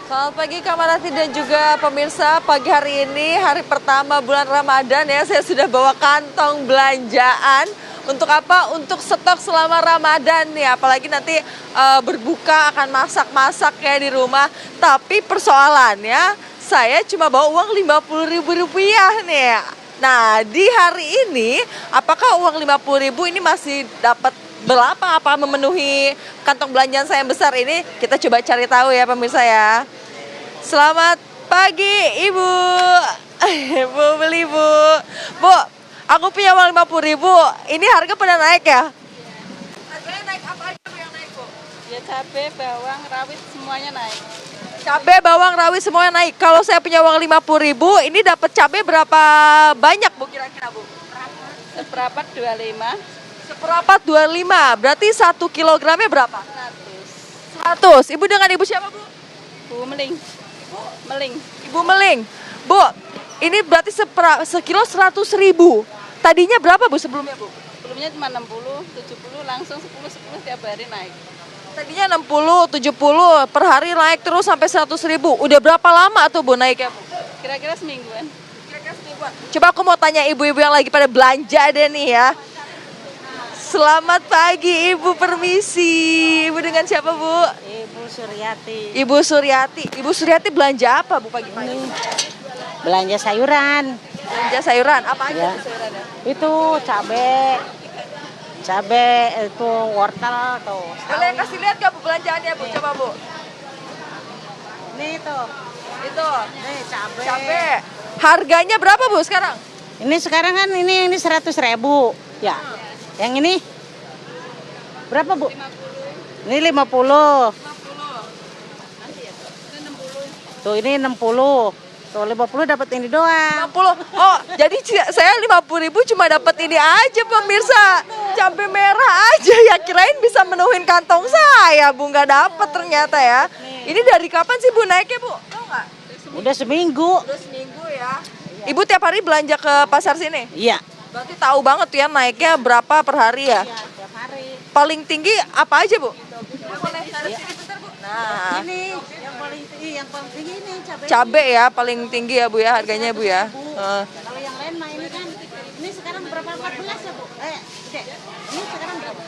Selamat pagi Kamarati dan juga pemirsa. Pagi hari ini, hari pertama bulan Ramadan ya, saya sudah bawa kantong belanjaan. Untuk apa? Untuk stok selama Ramadan ya. Apalagi nanti berbuka akan masak-masak ya di rumah. Tapi persoalannya, saya cuma bawa uang Rp50.000 nih. Nah, di hari ini apakah uang Rp50.000 ini masih dapat berapa? Apa memenuhi kantong belanjaan saya yang besar ini? Kita coba cari tahu ya pemirsa ya. Selamat pagi Ibu. Bu beli Bu. Bu, aku punya uang 50.000. Ini harga pada naik ya? Harganya naik apa aja Bu yang naik Bu? Ya cabai, bawang, rawit semuanya naik. Cabai, bawang, rawit semuanya naik. Kalau saya punya uang 50.000, ini dapat cabai berapa banyak Bu kira-kira Bu? Seperempat 25. Seperempat 25. Berarti 1 kilogramnya berapa? 100. Ibu dengan Ibu siapa Bu? Bu Meling. Ibu Meling. Ibu Meling. Bu, ini berarti sekilo 100.000. Tadinya berapa Bu sebelumnya Bu? Sebelumnya cuma 60, 70, langsung 10 tiap hari naik. Tadinya 60, 70, per hari naik terus sampai 100.000. Udah berapa lama tuh Bu naiknya Bu? Kira-kira semingguan. Coba aku mau tanya ibu-ibu yang lagi pada belanja deh nih ya. Selamat pagi Ibu, permisi. Ibu dengan siapa Bu? Ibu Suryati. Ibu Suryati. Ibu Suryati belanja apa Bu pagi-pagi? Belanja sayuran. Belanja sayuran, apa aja Ya. tuh sayurannya? Itu cabai itu wortel tuh. Boleh kasih lihat gak Bu belanjaannya Bu? Coba Bu. Ini tuh. Itu. Nih cabai. Cabai. Harganya berapa Bu sekarang? Ini sekarang kan ini 100.000. Ya. Yang ini berapa Bu? 50. Ini 50. Tuh ini 60. Tuh 50 dapat ini doang. 50. Oh, jadi saya 50.000 cuma dapat ini aja pemirsa. Cabai merah aja ya, kirain bisa menuhin kantong saya Bu, nggak dapat ternyata ya. Ini dari kapan sih Bu naiknya Bu? Tahu nggak? Udah seminggu. Udah seminggu ya. Ibu tiap hari belanja ke pasar sini? Iya. Berarti tahu banget tuh ya naiknya berapa per hari ya? Iya, tiap hari. Paling tinggi apa aja Bu? Boleh taruh sini bentar Bu. Nah, Ini yang paling tinggi ini cabai. cabai ya paling tinggi ya Bu ya harganya Bu ya. Kalau yang lain mah ini kan ini sekarang berapa 14 ya Bu? Dek, ini sekarang berapa?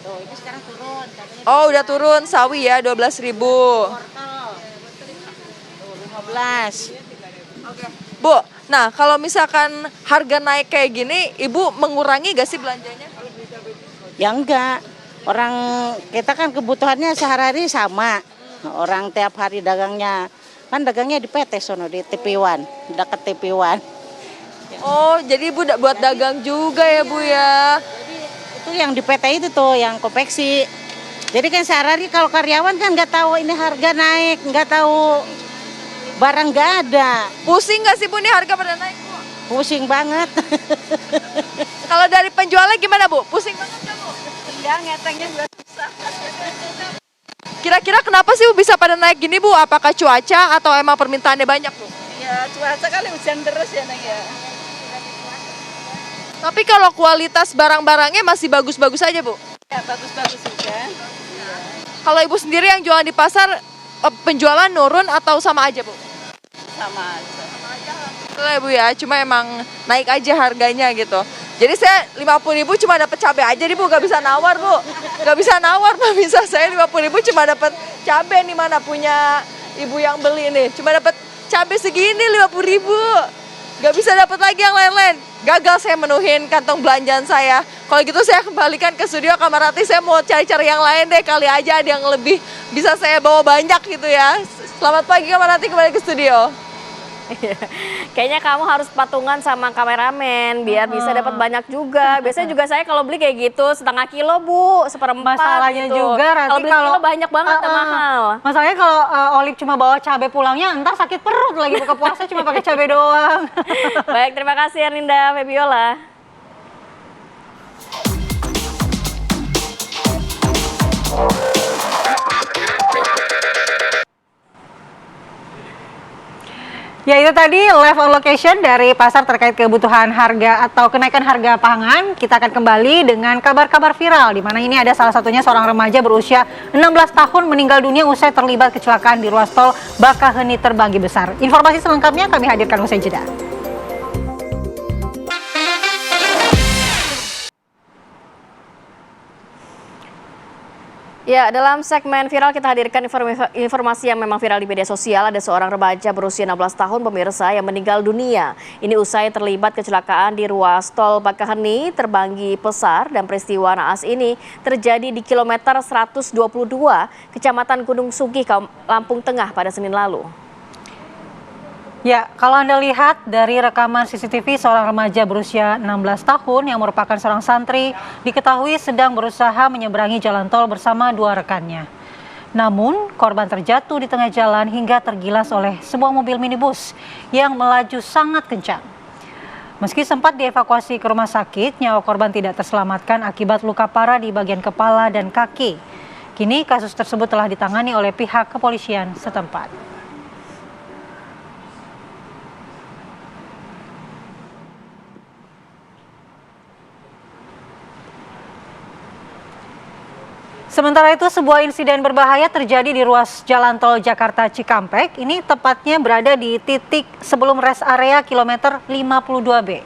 Tuh, ini sekarang turun. Cabainya Oh, udah turun sawi ya 12.000. wortel. Tuh 15. Bu, nah kalau misalkan harga naik kayak gini, Ibu mengurangi gak sih belanjanya? Ya enggak. Orang kita kan kebutuhannya sehari-hari sama. Orang tiap hari dagangnya kan dagangnya di PT sono di TV1, dekat TV1. Oh, jadi Ibu buat dagang juga ya Bu ya? Itu yang di PT itu tuh yang konveksi. Jadi kan sehari-hari kalau karyawan kan nggak tahu ini harga naik, nggak tahu barang nggak ada. Pusing nggak sih Bu nih harga pada naik Bu? Pusing banget. Kalau dari penjualnya gimana Bu? Pusing banget nggak Bu? Iya, ngetengnya juga susah. Kira-kira kenapa sih Bu bisa pada naik gini Bu? Apakah cuaca atau emang permintaannya banyak Bu? Ya cuaca kali hujan terus ya Neng ya. Tapi kalau kualitas barang-barangnya masih bagus-bagus aja Bu? Ya bagus-bagus juga. Kalau Ibu sendiri yang jualan di pasar, penjualan nurun atau sama aja Bu? Sama aja. Betul ya Bu ya, cuma emang naik aja harganya gitu. Jadi saya 50.000 cuma dapat cabai aja nih Bu, gak bisa nawar Bu. Gak bisa nawar Pak, bisa saya 50.000 cuma dapat cabai nih, mana punya Ibu yang beli nih. Cuma dapat cabai segini 50.000. Gak bisa dapat lagi yang lain-lain. Gagal saya menuhin kantong belanjaan saya. Kalau gitu saya kembalikan ke studio Kamarati, saya mau cari-cari yang lain deh, kali aja ada yang lebih bisa saya bawa banyak gitu ya. Selamat pagi Kamarati, kembali ke studio. Kayaknya kamu harus patungan sama kameramen biar bisa dapat banyak juga. Biasanya juga saya kalau beli kayak gitu setengah kilo Bu, seperempat. Masalahnya gitu. juga Rati, Kalau beli kilo banyak banget dan mahal. Masalahnya kalau Olive cuma bawa cabai pulangnya, entar sakit perut lagi buka puasa cuma pakai cabai doang. Baik, terima kasih Arinda Febiola. Ya itu tadi live on location dari pasar terkait kebutuhan harga atau kenaikan harga pangan. Kita akan kembali dengan kabar-kabar viral di mana ini ada salah satunya seorang remaja berusia 16 tahun meninggal dunia usai terlibat kecelakaan di ruas tol Bakaheni Terbanggi Besar. Informasi selengkapnya kami hadirkan usai jeda. Ya, dalam segmen viral kita hadirkan informasi yang memang viral di media sosial. Ada seorang remaja berusia 16 tahun pemirsa yang meninggal dunia. Ini usai terlibat kecelakaan di ruas tol Bakaheni, Terbanggi Pesar, dan peristiwa naas ini terjadi di kilometer 122, Kecamatan Gunung Sugih, Lampung Tengah pada Senin lalu. Ya, kalau Anda lihat dari rekaman CCTV, seorang remaja berusia 16 tahun yang merupakan seorang santri diketahui sedang berusaha menyeberangi jalan tol bersama dua rekannya. Namun, korban terjatuh di tengah jalan hingga tergilas oleh sebuah mobil minibus yang melaju sangat kencang. Meski sempat dievakuasi ke rumah sakit, nyawa korban tidak terselamatkan akibat luka parah di bagian kepala dan kaki. Kini kasus tersebut telah ditangani oleh pihak kepolisian setempat. Sementara itu, sebuah insiden berbahaya terjadi di ruas jalan tol Jakarta Cikampek. Ini tepatnya berada di titik sebelum rest area kilometer 52B.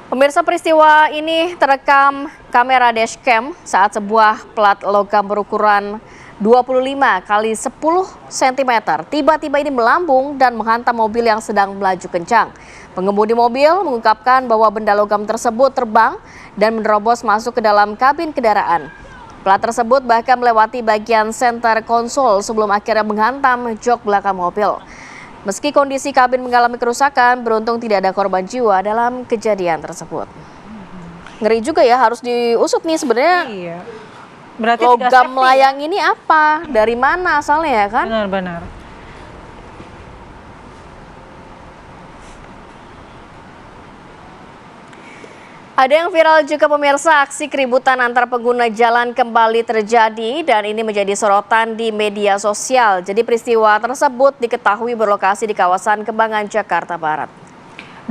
Pemirsa, peristiwa ini terekam kamera dashcam saat sebuah plat logam berukuran 25 x 10 cm tiba-tiba ini melambung dan menghantam mobil yang sedang melaju kencang. Pengemudi mobil mengungkapkan bahwa benda logam tersebut terbang dan menerobos masuk ke dalam kabin kendaraan. Plat tersebut bahkan melewati bagian senter konsol sebelum akhirnya menghantam jok belakang mobil. Meski kondisi kabin mengalami kerusakan, beruntung tidak ada korban jiwa dalam kejadian tersebut. Ngeri juga ya, harus diusut nih sebenarnya. Iya. Berarti logam melayang ini apa? Dari mana asalnya ya kan? Benar-benar. Ada yang viral juga pemirsa, aksi keributan antar pengguna jalan kembali terjadi dan ini menjadi sorotan di media sosial. Jadi peristiwa tersebut diketahui berlokasi di kawasan Kembangan, Jakarta Barat.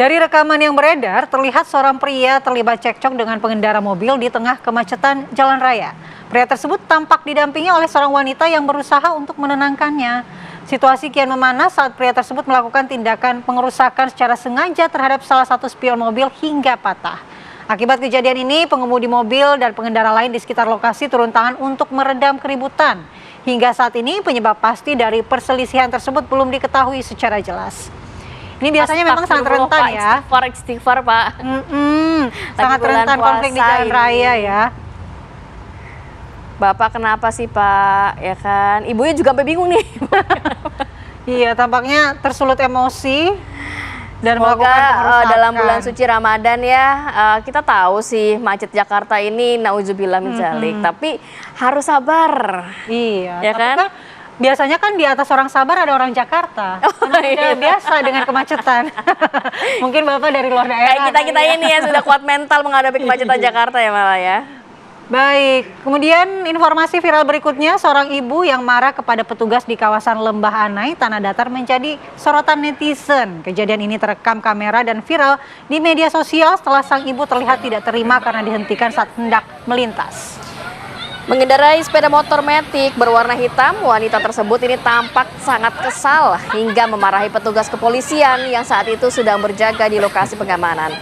Dari rekaman yang beredar, terlihat seorang pria terlibat cekcok dengan pengendara mobil di tengah kemacetan jalan raya. Pria tersebut tampak didampingi oleh seorang wanita yang berusaha untuk menenangkannya. Situasi kian memanas saat pria tersebut melakukan tindakan pengerusakan secara sengaja terhadap salah satu spion mobil hingga patah. Akibat kejadian ini, pengemudi mobil dan pengendara lain di sekitar lokasi turun tangan untuk meredam keributan. Hingga saat ini, penyebab pasti dari perselisihan tersebut belum diketahui secara jelas. Ini biasanya memang sangat rentan ya. Istighfar Pak. Sangat rentan konflik di jalan raya ya. Bapak kenapa sih Pak? Ya kan, ibunya juga sampai bingung nih. Iya, tampaknya tersulut emosi. Dan semoga dalam bulan suci Ramadan ya, kita tahu sih macet Jakarta ini nauzubillah min dzalik, tapi harus sabar. Iya, ya kan? Biasanya kan di atas orang sabar ada orang Jakarta. Karena biasa dengan kemacetan. Mungkin Bapak dari luar daerah. Kayak kita ini ya sudah kuat mental menghadapi kemacetan Jakarta ya malah ya. Baik, kemudian informasi viral berikutnya, seorang ibu yang marah kepada petugas di kawasan Lembah Anai, Tanah Datar menjadi sorotan netizen. Kejadian ini terekam kamera dan viral di media sosial setelah sang ibu terlihat tidak terima karena dihentikan saat hendak melintas. Mengendarai sepeda motor metik berwarna hitam, wanita tersebut ini tampak sangat kesal hingga memarahi petugas kepolisian yang saat itu sedang berjaga di lokasi pengamanan.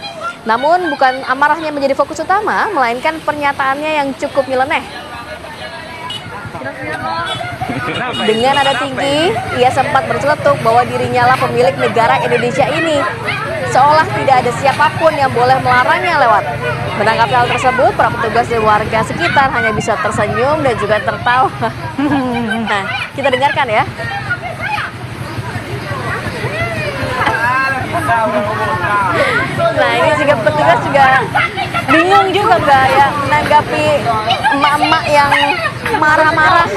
Namun bukan amarahnya menjadi fokus utama, melainkan pernyataannya yang cukup nyeleneh. Dengan nada tinggi, ia sempat berceletuk bahwa dirinya lah pemilik negara Indonesia ini. Seolah tidak ada siapapun yang boleh melarangnya lewat. Menanggapi hal tersebut, para petugas dan warga sekitar hanya bisa tersenyum dan juga tertawa. Nah, kita dengarkan ya. Nah, ini juga petugas juga bingung juga Mbak ya menanggapi emak-emak yang marah-marah.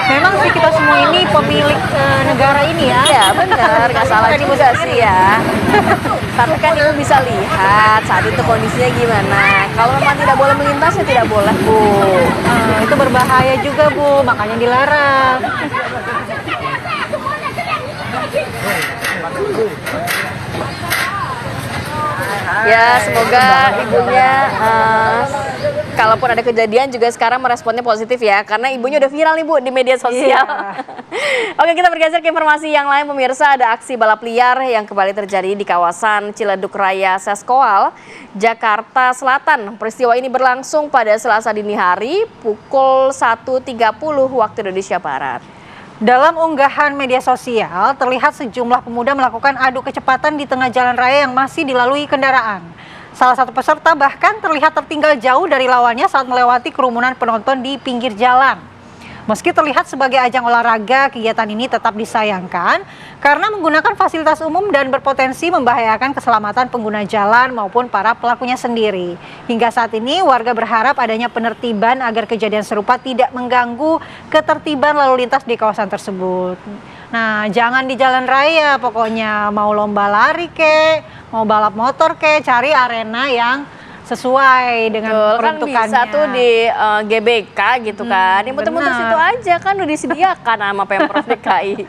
Memang sih kita semua ini pemilik negara ini ya. Iya benar, nggak salah juga sih ya. Tapi kan ibu bisa lihat saat itu kondisinya gimana. Kalau memang tidak boleh melintas ya tidak boleh Bu. Itu berbahaya juga Bu, makanya dilarang. Ya semoga ibunya kalaupun ada kejadian juga sekarang meresponnya positif ya, karena ibunya udah viral nih Bu di media sosial. Oke, kita bergeser ke informasi yang lain pemirsa. Ada aksi balap liar yang kembali terjadi di kawasan Ciledug Raya Seskoal, Jakarta Selatan. Peristiwa ini berlangsung pada Selasa dini hari pukul 1.30 waktu Indonesia Barat. Dalam unggahan media sosial, terlihat sejumlah pemuda melakukan adu kecepatan di tengah jalan raya yang masih dilalui kendaraan. Salah satu peserta bahkan terlihat tertinggal jauh dari lawannya saat melewati kerumunan penonton di pinggir jalan. Meski terlihat sebagai ajang olahraga, kegiatan ini tetap disayangkan karena menggunakan fasilitas umum dan berpotensi membahayakan keselamatan pengguna jalan maupun para pelakunya sendiri. Hingga saat ini warga berharap adanya penertiban agar kejadian serupa tidak mengganggu ketertiban lalu lintas di kawasan tersebut. Nah, jangan di jalan raya pokoknya, mau lomba lari kek, mau balap motor kek, cari arena yang sesuai dengan peruntukannya. Kan bisa tuh di GBK gitu kan, yang muter-muter situ aja kan udah disediakan sama Pemprov DKI.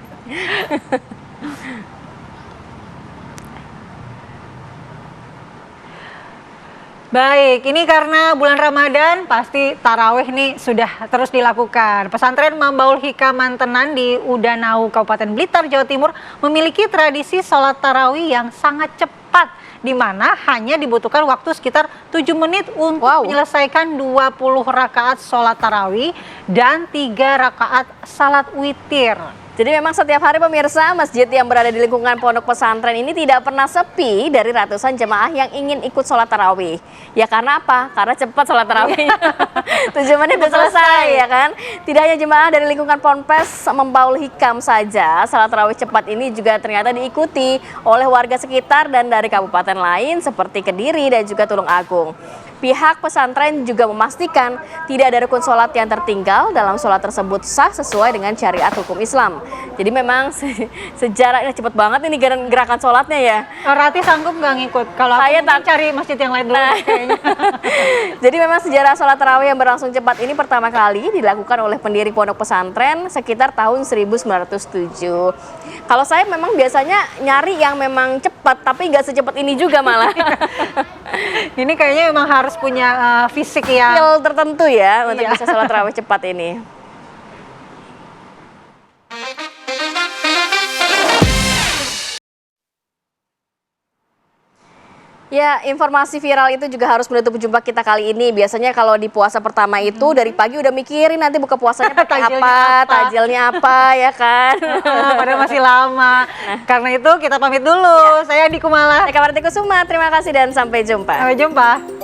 Baik, ini karena bulan Ramadan pasti tarawih nih sudah terus dilakukan. Pesantren Mambaul Hikam Mantenan di Udanau, Kabupaten Blitar, Jawa Timur memiliki tradisi sholat tarawih yang sangat cepat, di mana hanya dibutuhkan waktu sekitar 7 menit untuk menyelesaikan 20 rakaat sholat tarawih dan 3 rakaat salat witir. Jadi memang setiap hari pemirsa, masjid yang berada di lingkungan pondok pesantren ini tidak pernah sepi dari ratusan jemaah yang ingin ikut sholat tarawih. Ya karena apa? Karena cepat sholat tarawihnya. 7 menit udah selesai ya kan? Tidak hanya jemaah dari lingkungan Ponpes Mambaul Hikam saja, sholat tarawih cepat ini juga ternyata diikuti oleh warga sekitar dan dari kabupaten lain seperti Kediri dan juga Tulung Agung. Pihak pesantren juga memastikan tidak ada rukun sholat yang tertinggal dalam sholat tersebut sah sesuai dengan syariat hukum Islam. Jadi memang sejarahnya cepet banget ini gerakan sholatnya ya. Rati sanggup nggak ngikut? Kalau saya tak cari masjid yang lain dulu kayaknya. Jadi memang sejarah sholat tarawih yang berlangsung cepat ini pertama kali dilakukan oleh pendiri pondok pesantren sekitar tahun 1907. Kalau saya memang biasanya nyari yang memang cepat, tapi nggak secepat ini juga malah. Ini kayaknya memang harus punya fisik yang skill tertentu ya untuk bisa sholat tarawih cepat ini. Ya, informasi viral itu juga harus menutup jumpa kita kali ini. Biasanya kalau di puasa pertama itu dari pagi udah mikirin nanti buka puasanya pakai apa, takjilnya apa ya kan. Padahal masih lama. Karena itu kita pamit dulu. Saya Adi Kumala. Saya Kamarti Kusuma. Terima kasih dan sampai jumpa. Sampai jumpa.